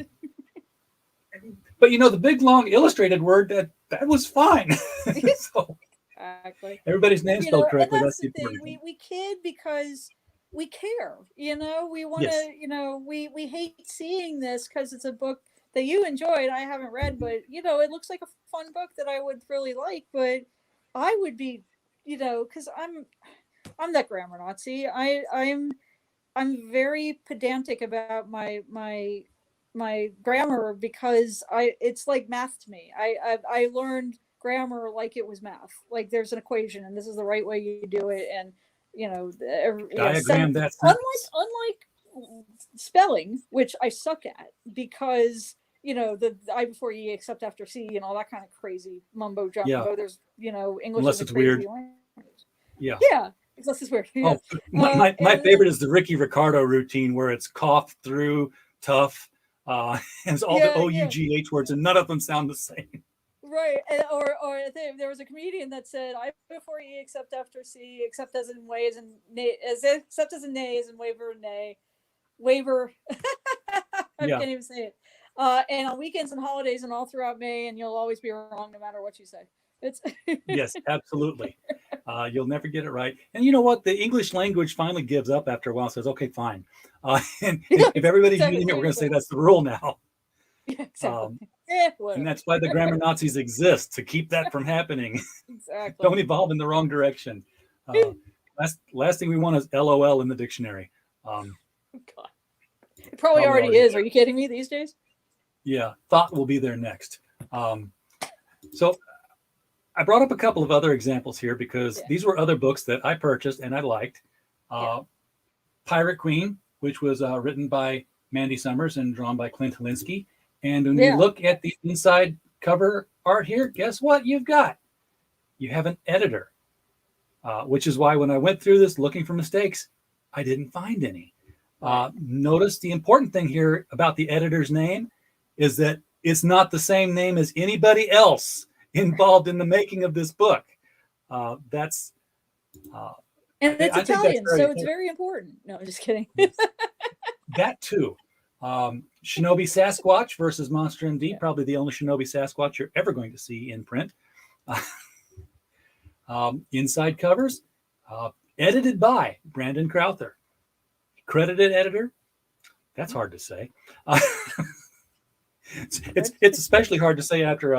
the big long illustrated word that was fine. So exactly. Everybody's name spelled correctly. That's the thing. We kid because we care. We want to. We hate seeing this because it's a book that you enjoyed. I haven't read, but it looks like a fun book that I would really like. But I would be, because I'm that grammar Nazi. I'm very pedantic about my grammar because it's like math to me. I learned grammar like it was math. Like there's an equation and this is the right way you do it. And diagram that. Unlike spelling, which I suck at because the I before E except after C and all that kind of crazy mumbo jumbo. Yeah. There's English unless it's weird. Language. Yeah. Unless it's weird. Oh, my favorite is the Ricky Ricardo routine where it's cough through tough. And it's all the OUGH words and none of them sound the same. Right. Or there was a comedian that said I before E except after C except as in way as in nay except as in nay as in waiver and nay. Waiver. I can't even say it. And on weekends and holidays and all throughout May, and you'll always be wrong no matter what you say. It's yes, absolutely. You'll never get it right. And you know what? The English language finally gives up after a while. Says, "Okay, fine." And if everybody's using it, we're going to say that's the rule now. Yeah, exactly. And that's why the grammar Nazis exist, to keep that from happening. Exactly. Don't evolve in the wrong direction. Last thing we want is LOL in the dictionary. God. It probably already is. Are you kidding me these days? Yeah, thought will be there next. So I brought up a couple of other examples here because these were other books that I purchased and I liked. Pirate Queen, which was written by Mandy Summers and drawn by Clint Helinsky. And when you look at the inside cover art here, guess what you've got? You have an editor, which is why when I went through this looking for mistakes, I didn't find any. Notice the important thing here about the editor's name is that it's not the same name as anybody else involved in the making of this book. And it's Italian, so it's very important. No, I'm just kidding. That too. Shinobi Sasquatch versus Monster MD, probably the only Shinobi Sasquatch you're ever going to see in print. Inside covers, edited by Brandon Crowther. Credited editor, that's hard to say. It's especially hard to say after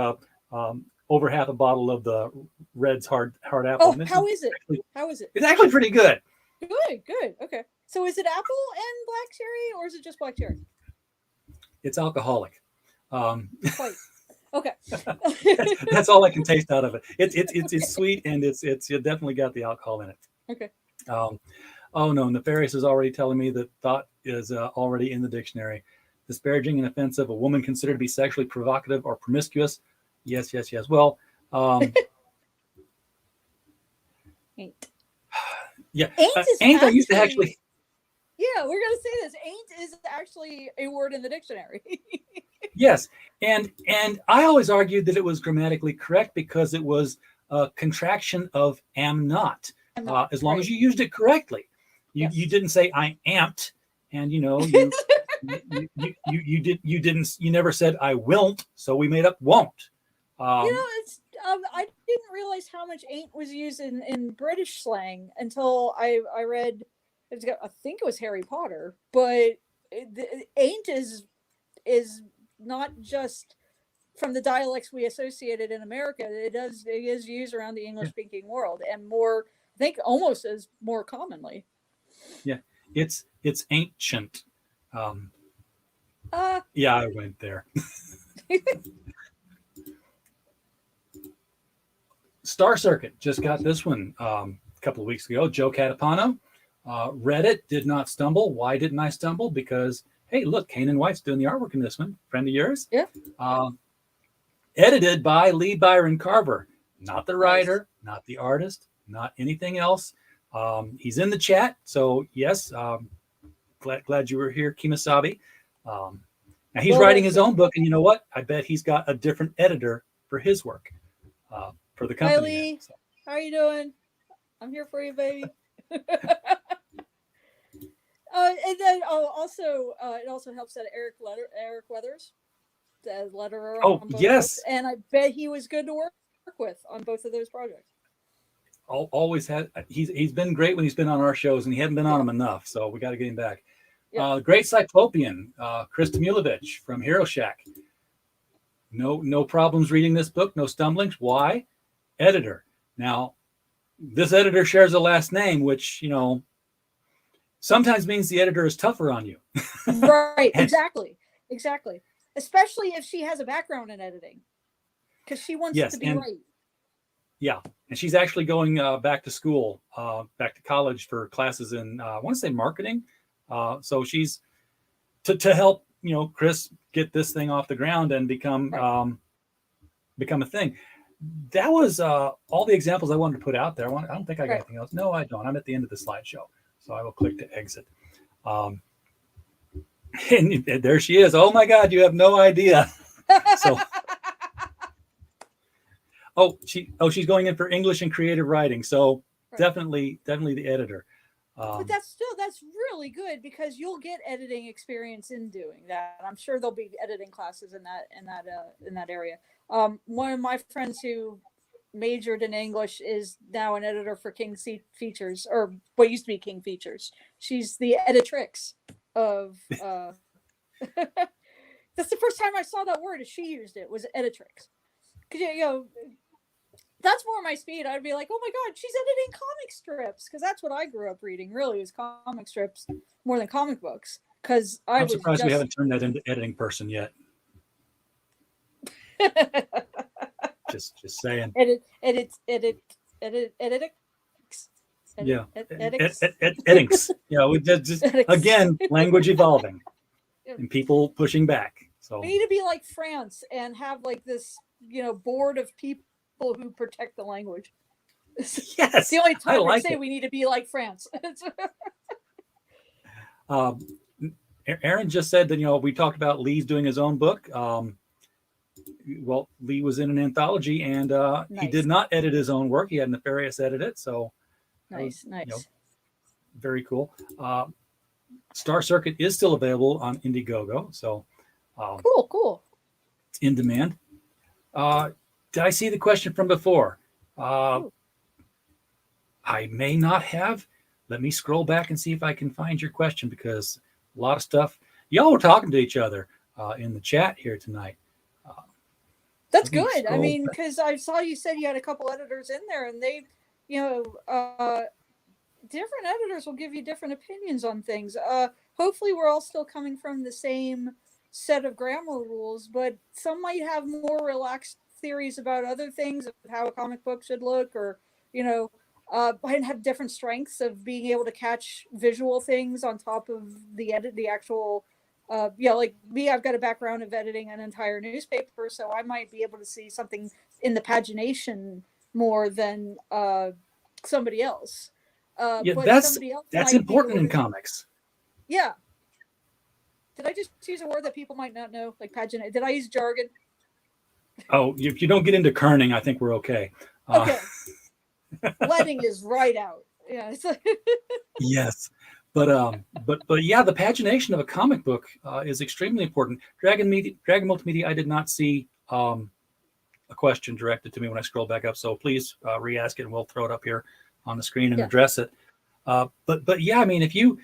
over half a bottle of the Red's hard apple. Oh, how is it? How is it? It's actually pretty good. Good. Okay. So is it apple and black cherry, or is it just black cherry? It's alcoholic. Quite. Okay. That's all I can taste out of it. It's sweet and it's definitely got the alcohol in it. Okay. Oh no, Nefarious is already telling me that thought is already in the dictionary. Disparaging and offensive, a woman considered to be sexually provocative or promiscuous. Yes. Well, ain't. Yeah, ain't I used to actually. Yeah, we're gonna say this. Ain't is actually a word in the dictionary. Yes, and I always argued that it was grammatically correct because it was a contraction of am not. As long as you used it correctly. You didn't say I amped and you never said I won't, so we made up won't. It's I didn't realize how much ain't was used in British slang until I read. I think it was Harry Potter, but ain't is not just from the dialects we associated in America. It is used around the English speaking world, and more, I think, almost as more commonly. Yeah, it's ancient. Yeah, I went there. Star Circuit just got this one a couple of weeks ago. Joe Catapano read it, did not stumble. Why didn't I stumble? Because, hey, look, Kane and White's doing the artwork in this one. Friend of yours? Yeah. Edited by Lee Byron Carver. Not the writer, not the artist, not anything else. He's in the chat. So, yes, glad you were here, Kimasabi. Now, he's writing his own book. And you know what? I bet he's got a different editor for his work. For the company. Hi, Lee. So. How are you doing? I'm here for you, baby. And then also it also helps that Eric Weathers, the letterer. Oh, yes. Books, and I bet he was good to work with on both of those projects. Always had. He's been great when he's been on our shows, and he hadn't been on them enough. So we got to get him back. Yeah. Great Cyclopean, Chris Demulovich from Hero Shack. No problems reading this book. No stumblings. Why? Editor. Now, this editor shares a last name, which, sometimes means the editor is tougher on you. Right. Exactly. Especially if she has a background in editing, because she wants it to be right. Yeah. And she's actually going back to school, back to college for classes in, I want to say marketing. So she's to help, Chris get this thing off the ground and become a thing. That was all the examples I wanted to put out there. I don't think I got anything else. No, I don't. I'm at the end of the slideshow, so I will click to exit. And there she is. Oh my God, you have no idea. So, she's going in for English and creative writing. So definitely the editor. But that's really good, because you'll get editing experience in doing that. I'm sure there'll be editing classes in that area. One of my friends who majored in English is now an editor for King Features, or what used to be King Features. She's the editrix of. That's the first time I saw that word as she used it, was editrix. Because that's more my speed. I'd be like, oh my God, she's editing comic strips, because that's what I grew up reading. Really, was comic strips more than comic books. Because I'm surprised we haven't turned that into editing person yet. just saying. Edit. Yeah. Edits. We just again, language evolving and people pushing back. So we need to be like France and have like this, board of people who protect the language. Yes. It's the only time I say we need to be like France. Aaron just said that, we talked about Lee's doing his own book. Well, Lee was in an anthology, and he did not edit his own work. He had Nefarious edit it. So nice. Very cool. Star Circuit is still available on Indiegogo. So cool. It's in demand. Did I see the question from before? I may not have. Let me scroll back and see if I can find your question, because a lot of stuff. Y'all were talking to each other in the chat here tonight. That's good. I mean, because I saw you said you had a couple editors in there, and they, different editors will give you different opinions on things. Hopefully we're all still coming from the same set of grammar rules, but some might have more relaxed theories about other things, of how a comic book should look, or might have different strengths of being able to catch visual things on top of the actual like me, I've got a background of editing an entire newspaper, so I might be able to see something in the pagination more than somebody else. But that's important in comics. Yeah. Did I just use a word that people might not know, like paginate? Did I use jargon? Oh, if you don't get into kerning, I think we're okay. Okay. Letting is right out. Yeah. It's like yes. But yeah, the pagination of a comic book is extremely important. Dragon Multimedia, I did not see a question directed to me when I scroll back up, so please re-ask it, and we'll throw it up here on the screen and address it. But yeah, I mean, if you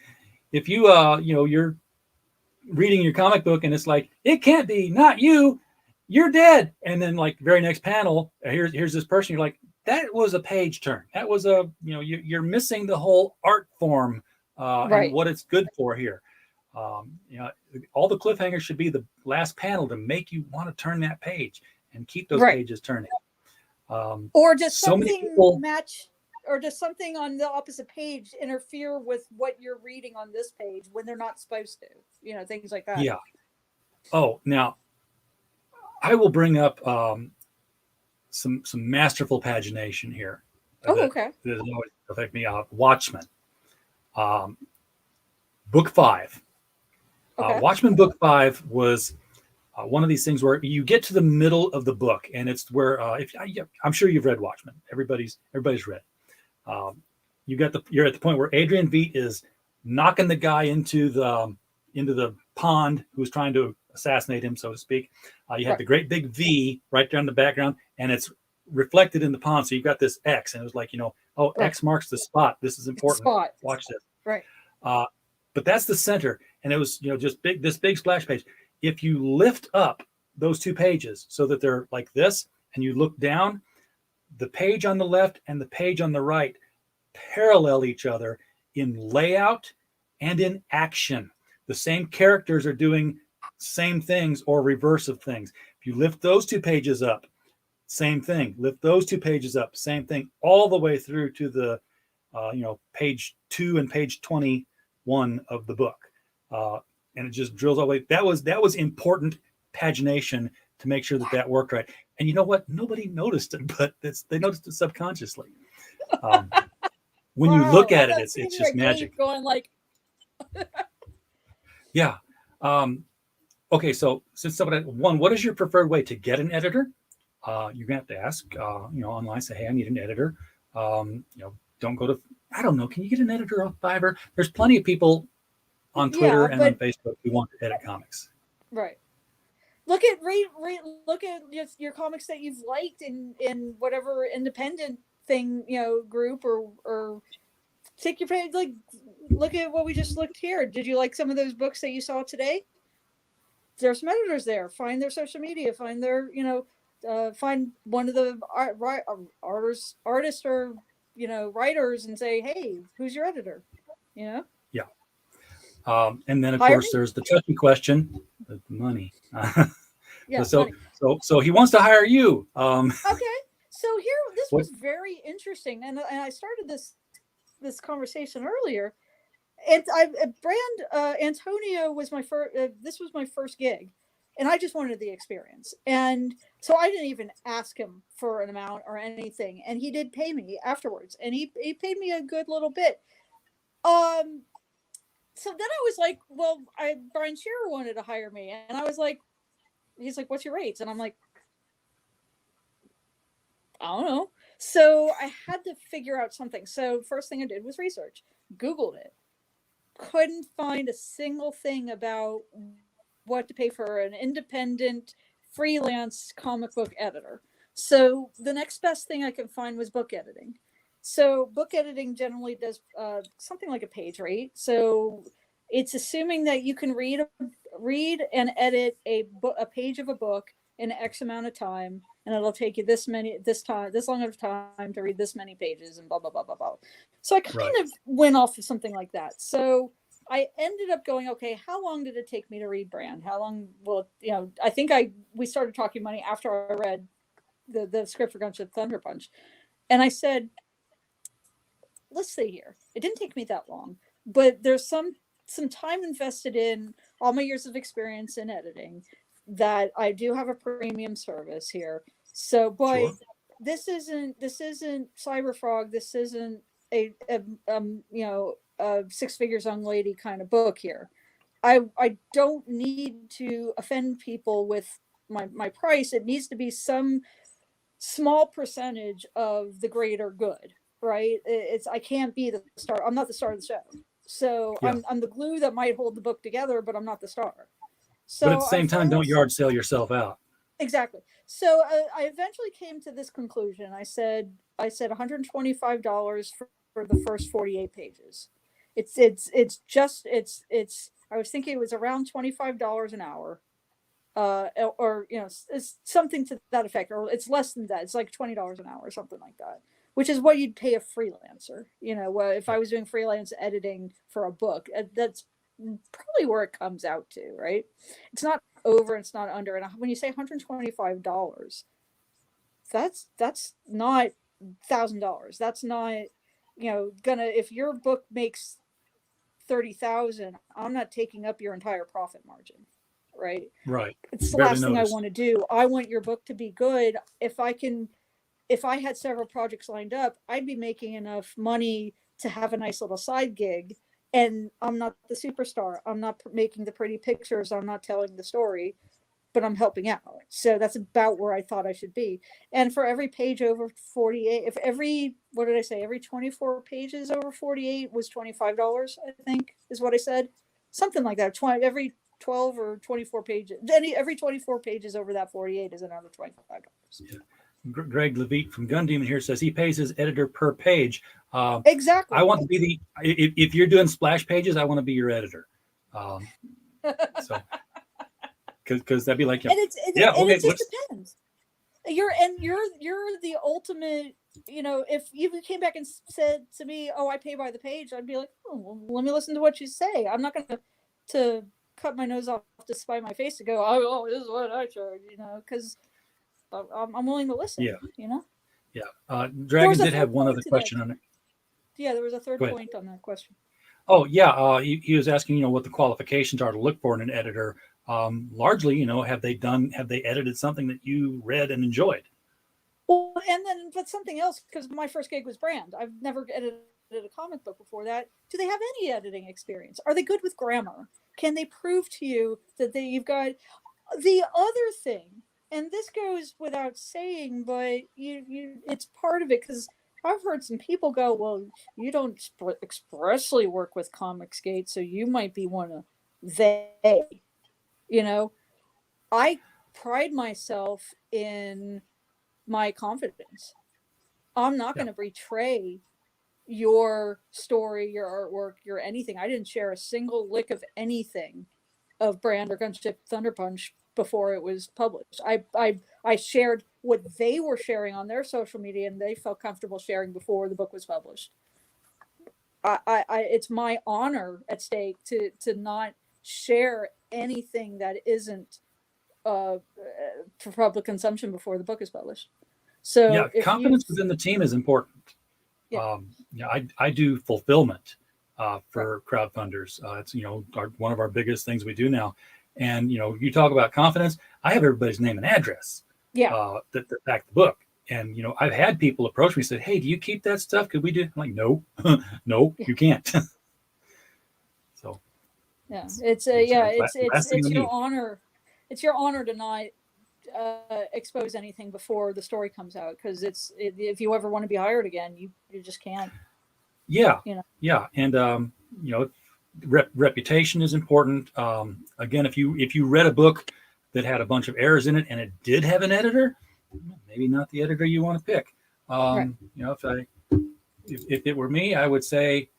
you're reading your comic book and it's like, it can't be, not you, you're dead, and then like very next panel, here's this person, you're like, that was a page turn. That was a you're missing the whole art form and what it's good for here. All the cliffhangers should be the last panel to make you want to turn that page and keep those pages turning. Or does something match, or does something on the opposite page interfere with what you're reading on this page when they're not supposed to? Things like that. Yeah. Oh, now I will bring up some masterful pagination here. Okay. That always affect me. Watchmen, book 5. Okay. Watchmen book 5 was one of these things where you get to the middle of the book, and it's where I'm sure you've read Watchmen. Everybody's read. You're at the point where Adrian Veidt is knocking the guy into the pond who's trying to assassinate him, so to speak. You have the great big V right there in the background, and it's reflected in the pond. So you've got this X, and it was like, X marks the spot. This is important. Watch this. Right. But that's the center, and it was just this big splash page. If you lift up those two pages so that they're like this, and you look down, the page on the left and the page on the right parallel each other in layout and in action. The same characters are doing same things or reverse of things. If you lift those two pages up, same thing. Lift those two pages up, same thing, all the way through to the page 2 and page 21 of the book. And it just drills all the way. That was important pagination to make sure that worked right. And you know what? Nobody noticed it, but they noticed it subconsciously. When you look at it, it's just magic. Going like, yeah. Okay, so since what is your preferred way to get an editor? You're gonna have to ask, online. Say, hey, I need an editor. Don't go to, I don't know. Can you get an editor off Fiverr? There's plenty of people on Twitter and on Facebook who want to edit comics. Right. Look at look at your comics that you've liked in whatever independent thing, group, or take your page, like look at what we just looked here. Did you like some of those books that you saw today? There's some editors there. Find their social media, find their, find one of the artists or, writers, and say, hey, who's your editor? Yeah. And then of course there's the touchy question, the money. Yeah. So he wants to hire you. Okay. So this was very interesting, and I started this conversation earlier. And Antonio was my first. This was my first gig, and I just wanted the experience. And so I didn't even ask him for an amount or anything, and he did pay me afterwards, and he paid me a good little bit. So then I was like, well, Brian Shearer wanted to hire me, and I was like, he's like, what's your rates? And I'm like, I don't know. So I had to figure out something. So first thing I did was research, Googled it. Couldn't find a single thing about what to pay for an independent freelance comic book editor. So the next best thing I could find was book editing. So book editing generally does something like a page rate. So it's assuming that you can read and edit a page of a book in X amount of time, and it'll take you this long of time to read this many pages, and blah blah blah blah blah. So I kind of went off of something like that. So I ended up going, okay, how long did it take me to read Brand? How long will I think we started talking money after I read the script for Gunship Thunder Punch, and I said, let's see here. It didn't take me that long, but there's some time invested in all my years of experience in editing, that I do have a premium service here. So, boy, this isn't Cyberfrog. This isn't a Six Figures Young Lady kind of book here. I don't need to offend people with my price. It needs to be some small percentage of the greater good, right? I can't be the star. I'm not the star of the show. So Yeah. I'm the glue that might hold the book together, but I'm not the star. So But at the same time, don't finally yard sale yourself out. exactly. So I eventually came to this conclusion. I said $125 for the first 48 pages. It's I was thinking it was around $25 an hour. Or it's something to that effect, or it's less than that. It's like $20 an hour or something like that, which is what you'd pay a freelancer. If I was doing freelance editing for a book, that's probably where it comes out to, right? It's not over, it's not under. And when you say $125, that's not $1,000. That's not gonna, if your book makes 30,000, I'm not taking up your entire profit margin, right? Right. It's the Barely last thing I noticed. want to do. I want your book to be good. If I had several projects lined up, I'd be making enough money to have a nice little side gig. And I'm not the superstar. I'm not making the pretty pictures. I'm not telling the story, but I'm helping out. So that's about where I thought I should be. And for every page over 48, if what did I say? Every 24 pages over 48 was $25, I think is what I said. Something like that. Every 12 or 24 pages, every 24 pages over that 48 is another $25. Yeah. Greg Levitt from Gun Demon here says he pays his editor per page. Exactly. I want to be if you're doing splash pages, I want to be your editor. So because that'd be like, and it just depends. You're the ultimate. If you came back and said to me, "Oh, I pay by the page," I'd be like, "Oh, well, let me listen to what you say." I'm not going to cut my nose off to spite my face to go, "Oh, this is what I charge," because I'm willing to listen. Yeah. Yeah. Dragon did have one other question on it. Yeah, there was a third point on that question. Oh, yeah. He was asking, what the qualifications are to look for in an editor. Largely, have they edited something that you read and enjoyed? Well, but something else, because my first gig was brand. I've never edited a comic book before that. Do they have any editing experience? Are they good with grammar? Can they prove to you that you've got the other thing? And this goes without saying, but it's part of it, because I've heard some people go, "Well, you don't expressly work with Comicsgate, so you might be one of they." I pride myself in my confidence. I'm not going to betray your story, your artwork, your anything. I didn't share a single lick of anything of Brand or Gunship Thunder Punch before it was published. I shared what they were sharing on their social media, and they felt comfortable sharing before the book was published. It's my honor at stake to not share anything that isn't for public consumption before the book is published. So confidence within the team is important. Yeah. I do fulfillment for crowdfunders. It's one of our biggest things we do now. And you talk about confidence. I have everybody's name and address. Yeah. That back the book. And I've had people approach me and said, "Hey, do you keep that stuff? Could we do?" I'm like, "No, no, you can't." So. Yeah, it's your honor. It's your honor to not expose anything before the story comes out, because if you ever want to be hired again, you just can't. Yeah. Yeah, and reputation is important. Again, if you read a book that had a bunch of errors in it and it did have an editor, maybe not the editor you want to pick. Right. If it were me, I would say.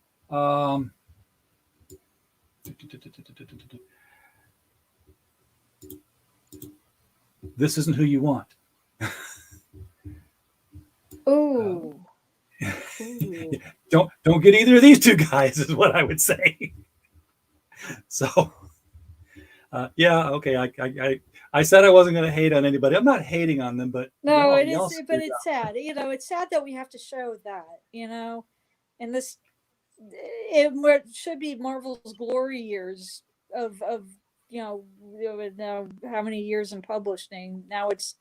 This isn't who you want. Ooh. Don't get either of these two guys is what I would say. So, okay. I said I wasn't going to hate on anybody. I'm not hating on them, but no, it is. But it's sad. It's sad that we have to show that. And this, it should be Marvel's glory years of now how many years in publishing. Now it's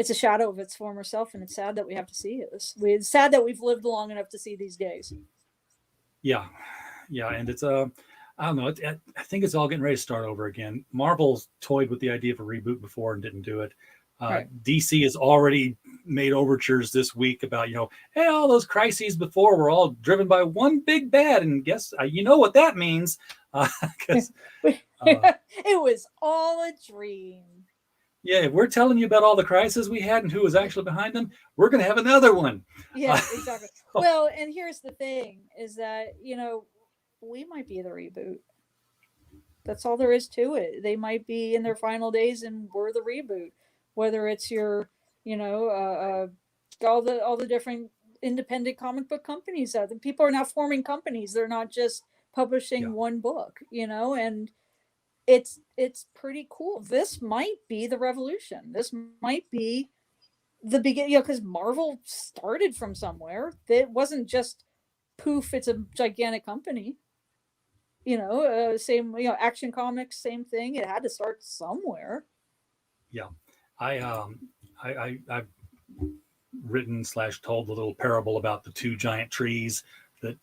a shadow of its former self, and it's sad that we have to see this. It's sad that we've lived long enough to see these days. Yeah, and it's I don't know. I think it's all getting ready to start over again. Marvel's toyed with the idea of a reboot before and didn't do it. Right. DC has already made overtures this week about, hey, all those crises before were all driven by one big bad, and guess you know what that means, because It was all a dream. yeah, if we're telling you about all the crises we had and who was actually behind them, we're going to have another one. Yeah, exactly. Well, and here's the thing: is that we might be the reboot. That's all there is to it. They might be in their final days, and we're the reboot. Whether it's your, all the different independent comic book companies out there. People are now forming companies. They're not just publishing Yeah. one book, and it's pretty cool. This might be the revolution. This might be the beginning, because Marvel started from somewhere. It wasn't just poof. It's a gigantic company. Same, Action Comics, same thing. It had to start somewhere. Yeah, I've written / told the little parable about the two giant trees that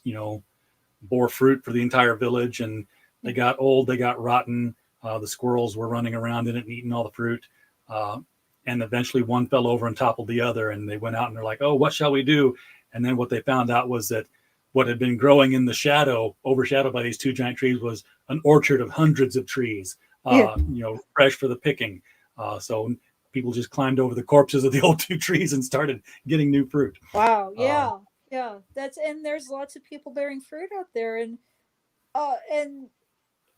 bore fruit for the entire village, and they got old, they got rotten. The squirrels were running around in it and eating all the fruit, and eventually one fell over and toppled the other. And they went out and they're like, "Oh, what shall we do?" And then what they found out was that what had been growing in the shadow, overshadowed by these two giant trees, was an orchard of hundreds of trees, fresh for the picking. So people just climbed over the corpses of the old two trees and started getting new fruit. Wow. Yeah. Yeah. And there's lots of people bearing fruit out there. And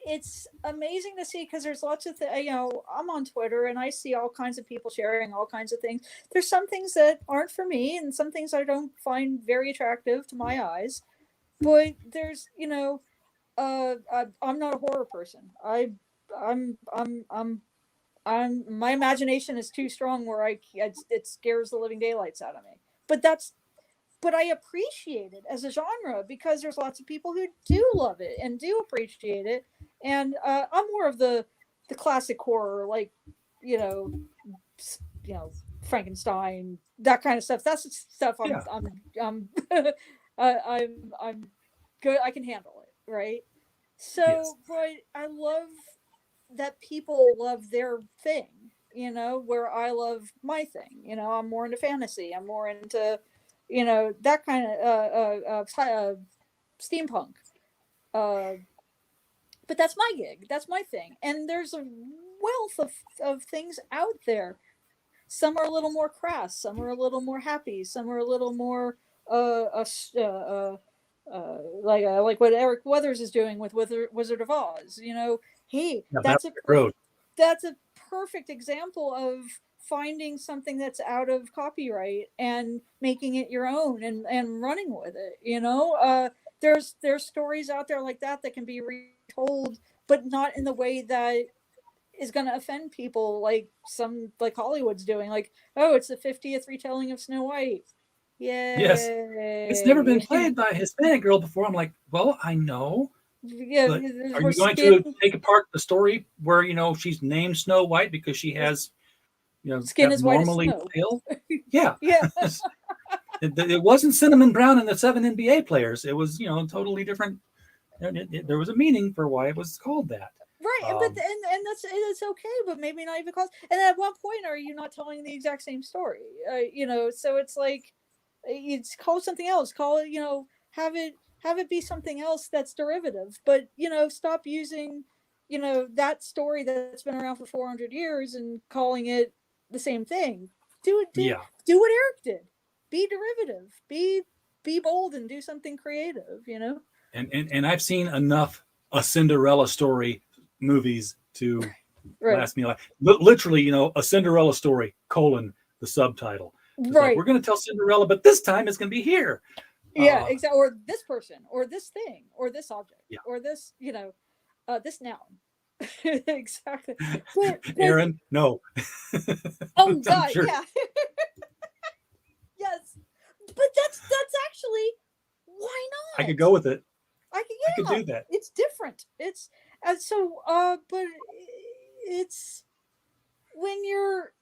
it's amazing to see, because there's lots of I'm on Twitter and I see all kinds of people sharing all kinds of things. There's some things that aren't for me, and some things I don't find very attractive to my eyes. But there's I'm not a horror person. My imagination is too strong where it scares the living daylights out of me. But I appreciate it as a genre, because there's lots of people who do love it and do appreciate it. And I'm more of the classic horror, like Frankenstein, that kind of stuff. That's the stuff I'm good. I can handle it, right? So, Yes. but I love that people love their thing, where I love my thing. I'm more into fantasy. I'm more into, that kind of steampunk. But that's my gig. That's my thing. And there's a wealth of things out there. Some are a little more crass. Some are a little more happy. Some are a little more like what Eric Weathers is doing with Wizard of Oz. Hey, Yeah, that's Maverick Road. that's a perfect example of finding something that's out of copyright and making it your own and running with it. There's stories out there like that can be retold, but not in the way that is going to offend people, like Hollywood's doing. Like, oh, it's the 50th retelling of Snow White. Yay. Yes. It's never been played by a Hispanic girl before. I'm like, well, I know. Yeah, but are you going to take apart the story where she's named Snow White because she has skin is white as snow? Pale? Yeah. Yeah. It wasn't Cinnamon Brown and the 7 NBA players. It was totally different. There was a meaning for why it was called that. Right, but it's okay, but maybe not even close. And at what point are you not telling the exact same story? So it's like, it's call it something else. Call it, have it be something else that's derivative. But stop using, that story that's been around for 400 years and calling it the same thing. Do what Eric did. Be derivative. Be bold and do something creative. And I've seen enough a Cinderella story movies to last me life. Literally, a Cinderella story, the subtitle. It's right. Like, we're going to tell Cinderella, but this time it's going to be here. Yeah, exactly. Or this person, or this thing, or this object, or this, this noun. Exactly. But, Aaron, no. Oh God, sure. Yeah. Yes, but that's actually, why not? I could go with it. I could do that. It's different. It's so but it's when you're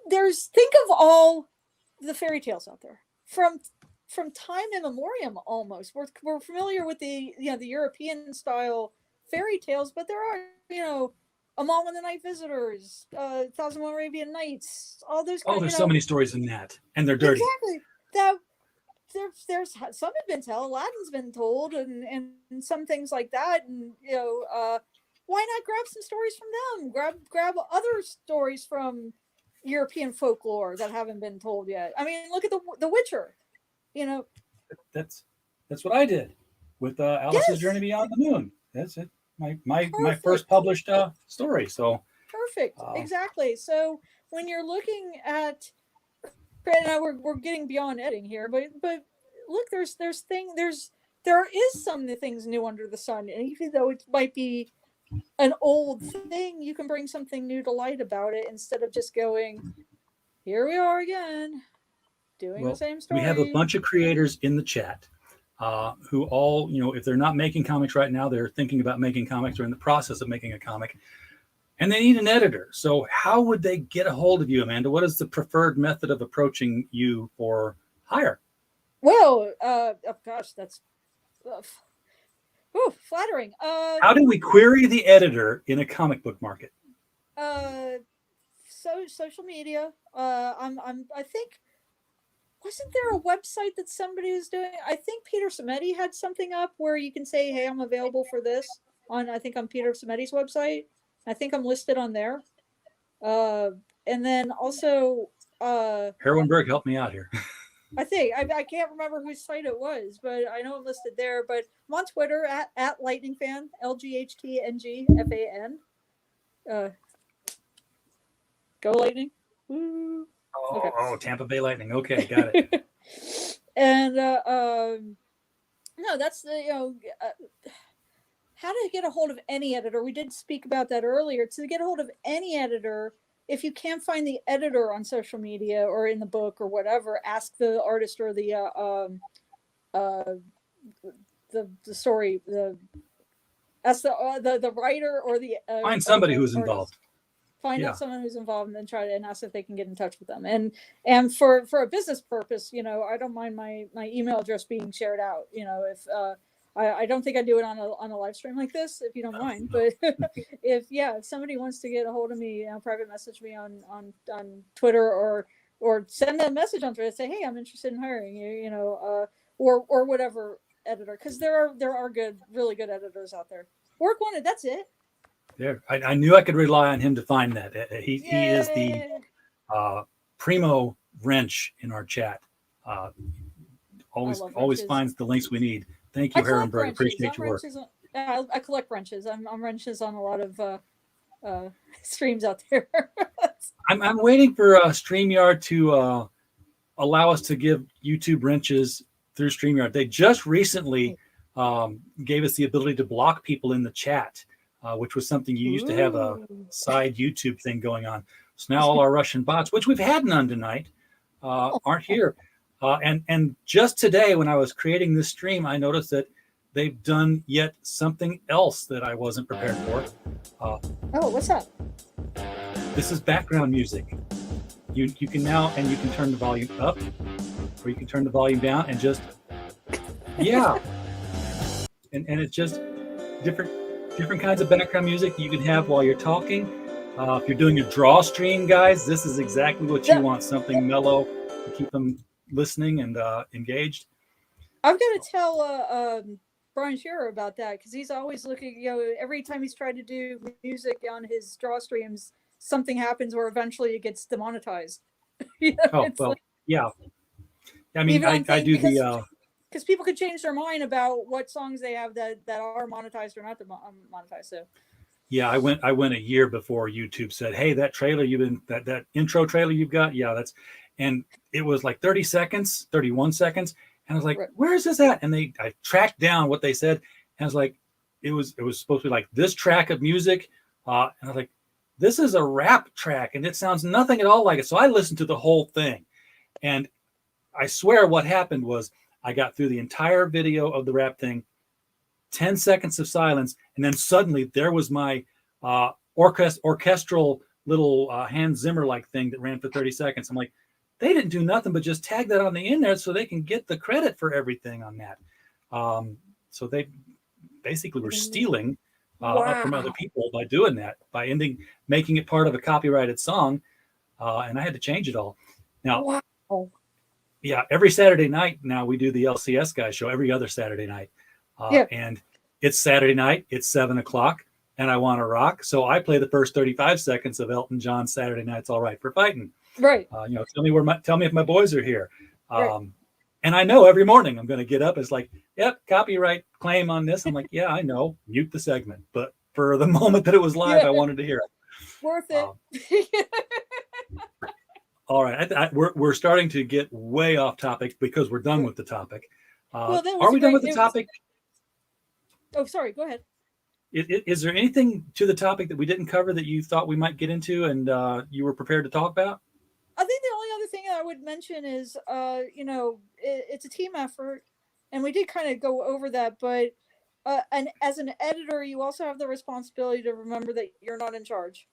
think of all the fairy tales out there from time immemorial. Almost we're familiar with the the European style fairy tales, but there are Amal and the Night Visitors, 1001 Arabian Nights, all those. Oh, there's so many stories in that, and they're dirty. Exactly. That there's some have been told. Aladdin's been told, and some things like that, and why not grab some stories from them? Grab other stories from European folklore that haven't been told yet. I mean, look at the Witcher. That's what I did with Alice's Journey Beyond the Moon. That's it. My first published story. So perfect. Exactly. So when you're looking at, now we're getting beyond editing here, but look, there is some things new under the sun, and even though it might be an old thing, you can bring something new to light about it instead of just going, here we are again, doing the same story. We have a bunch of creators in the chat who all, if they're not making comics right now, they're thinking about making comics or in the process of making a comic, and they need an editor. So how would they get a hold of you, Amanda? What is the preferred method of approaching you for hire? Well, oh gosh, that's flattering. How do we query the editor in a comic book market? So social media. I think, wasn't there a website that somebody was doing? I think Peter Samedi had something up where you can say, "Hey, I'm available for this." I think on Peter Samedi's website. I think I'm listed on there. And then also, Herwenberg, help me out here. I think I can't remember whose site it was, but I know I'm listed there. But I'm on Twitter at Lightning Fan, LGHTNGFAN. Go Lightning! Woo. Oh, Tampa Bay Lightning. Okay, got it. And no, that's the how to get a hold of any editor. We did speak about that earlier. To get a hold of any editor, if you can't find the editor on social media or in the book or whatever, ask the artist or the story. Ask the writer or the find somebody who's artist. involved. Find out someone who's involved and then try to ask if they can get in touch with them. And for a business purpose, I don't mind my email address being shared out. If I don't think I do it on a live stream like this, if you don't mind. But if somebody wants to get a hold of me, private message me on Twitter or send a message on Twitter, say, hey, I'm interested in hiring you, or whatever editor, because there are really good editors out there. Work wanted, that's it. There, I knew I could rely on him to find that. He is the primo wrench in our chat. Always finds the links we need. Thank you, Herrenberg. Appreciate your work. I collect wrenches. I'm wrenches on a lot of streams out there. I'm waiting for StreamYard to allow us to give YouTube wrenches through StreamYard. They just recently gave us the ability to block people in the chat. Which was something you used to have a side YouTube thing going on. So now all our Russian bots, which we've had none tonight, aren't here. And just today, when I was creating this stream, I noticed that they've done yet something else that I wasn't prepared for. What's that? This is background music. You can now, and you can turn the volume up, or you can turn the volume down, and just, and it's just different kinds of background music you can have while you're talking. If you're doing a draw stream, guys, this is exactly what you want, something mellow to keep them listening and engaged. I've got to tell Brian Shearer about that, because he's always looking, every time he's tried to do music on his draw streams, something happens where eventually it gets demonetized. I mean, I do the... Because people could change their mind about what songs they have that are monetized or not monetized. So, yeah, I went a year before YouTube said, "Hey, that trailer that intro trailer you've got, and it was like 30 seconds, 31 seconds, and I was like, where is this at?" And I tracked down what they said, and I was like, it was supposed to be like this track of music, and I was like, this is a rap track, and it sounds nothing at all like it. So I listened to the whole thing, and I swear what happened was, I got through the entire video of the rap thing, 10 seconds of silence, and then suddenly there was my orchestral little Hans Zimmer-like thing that ran for 30 seconds. I'm like, they didn't do nothing but just tag that on the end there so they can get the credit for everything on that. So they basically were stealing from other people by doing that, by making it part of a copyrighted song. And I had to change it all. Now, yeah, every Saturday night now we do the LCS Guys show every other Saturday night. And it's Saturday night, it's 7:00, and I want to rock. So I play the first 35 seconds of Elton John's Saturday Night's All Right for Fighting. Right. Tell me if my boys are here. And I know every morning I'm going to get up. It's like, yep, copyright claim on this. I'm like, yeah, I know. Mute the segment. But for the moment that it was live, I wanted to hear it. Worth it. All right. We're starting to get way off topic because we're done with the topic. Are we done with the topic? Oh, sorry. Go ahead. Is there anything to the topic that we didn't cover that you thought we might get into and you were prepared to talk about? I think the only other thing I would mention is, it's a team effort, and we did kind of go over that. But and as an editor, you also have the responsibility to remember that you're not in charge.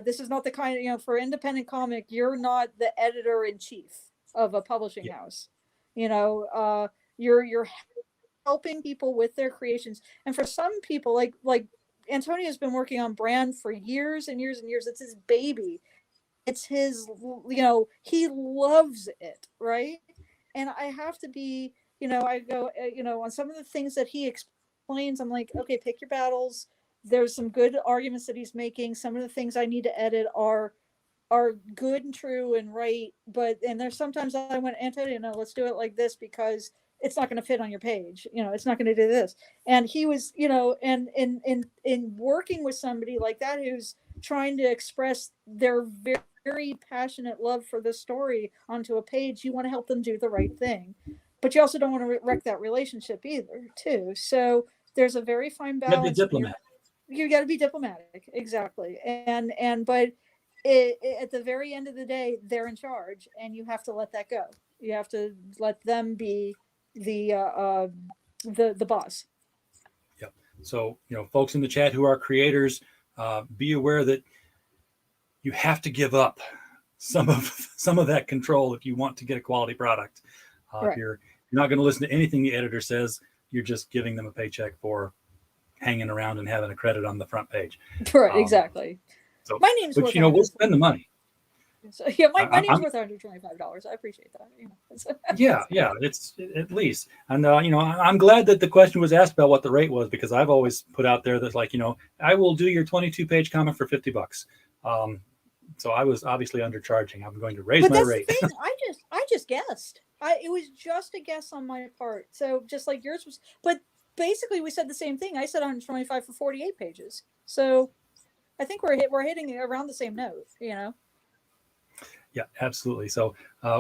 This is not the kind of, for independent comic, you're not the editor in chief of a publishing house. You're helping people with their creations, and for some people, like Antonio's been working on Brand for years and years and years. It's his baby. It's his, he loves it, right? And I have to be, I go, on some of the things that he explains, I'm like, okay, pick your battles. There's some good arguments that he's making. Some of the things I need to edit are good and true and right. And there's sometimes I went, Antonio, let's do it like this because it's not going to fit on your page. It's not going to do this. And he was, and in working with somebody like that, who's trying to express their very passionate love for the story onto a page, you want to help them do the right thing, but you also don't want to wreck that relationship either, too. So there's a very fine balance. You got to be diplomatic. You got to be diplomatic, exactly. But at the very end of the day, they're in charge, and you have to let that go. You have to let them be the boss. Yep. So folks in the chat who are creators, be aware that you have to give up some of that control if you want to get a quality product. If you're not going to listen to anything the editor says, you're just giving them a paycheck for hanging around and having a credit on the front page. Right, exactly. So, my name's worth we'll spend the money. So, yeah, my name's worth $125. I appreciate that. Yeah, it's at least. And I'm glad that the question was asked about what the rate was, because I've always put out there that, like, I will do your 22-page comic for $50. So I was obviously undercharging. I'm going to raise my rate. The thing. I just guessed. It was just a guess on my part. So just like yours was, but basically we said the same thing. I said 125 for 48 pages. So I think we're hitting around the same note, Yeah, absolutely. So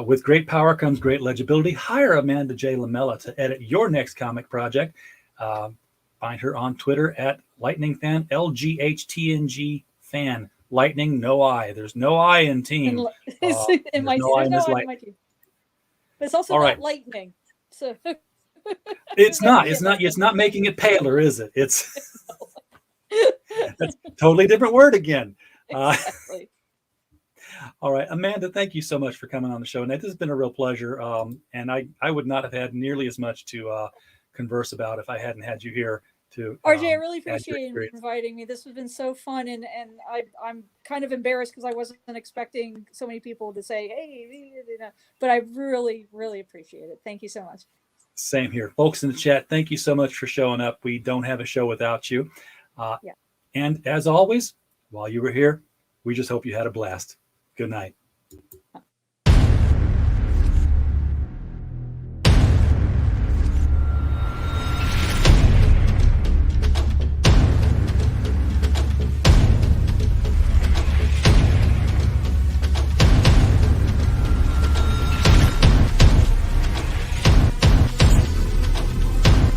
with great power comes great legibility. Hire Amanda J. Lamella to edit your next comic project. Find her on Twitter at LightningFan, LGHTNG fan. Lightning, no I. There's no I in team. In my no I in no this I in my team. But it's also not lightning. So it's not. It's not making it paler, is it? It's that's a totally different word again. Exactly. All right, Amanda, thank you so much for coming on the show. And this has been a real pleasure. And I would not have had nearly as much to converse about if I hadn't had you here. RJ, I really appreciate you inviting me. This has been so fun, and I'm kind of embarrassed because I wasn't expecting so many people to say, hey, but I really, really appreciate it. Thank you so much. Same here. Folks in the chat, thank you so much for showing up. We don't have a show without you. And as always, while you were here, we just hope you had a blast. Good night.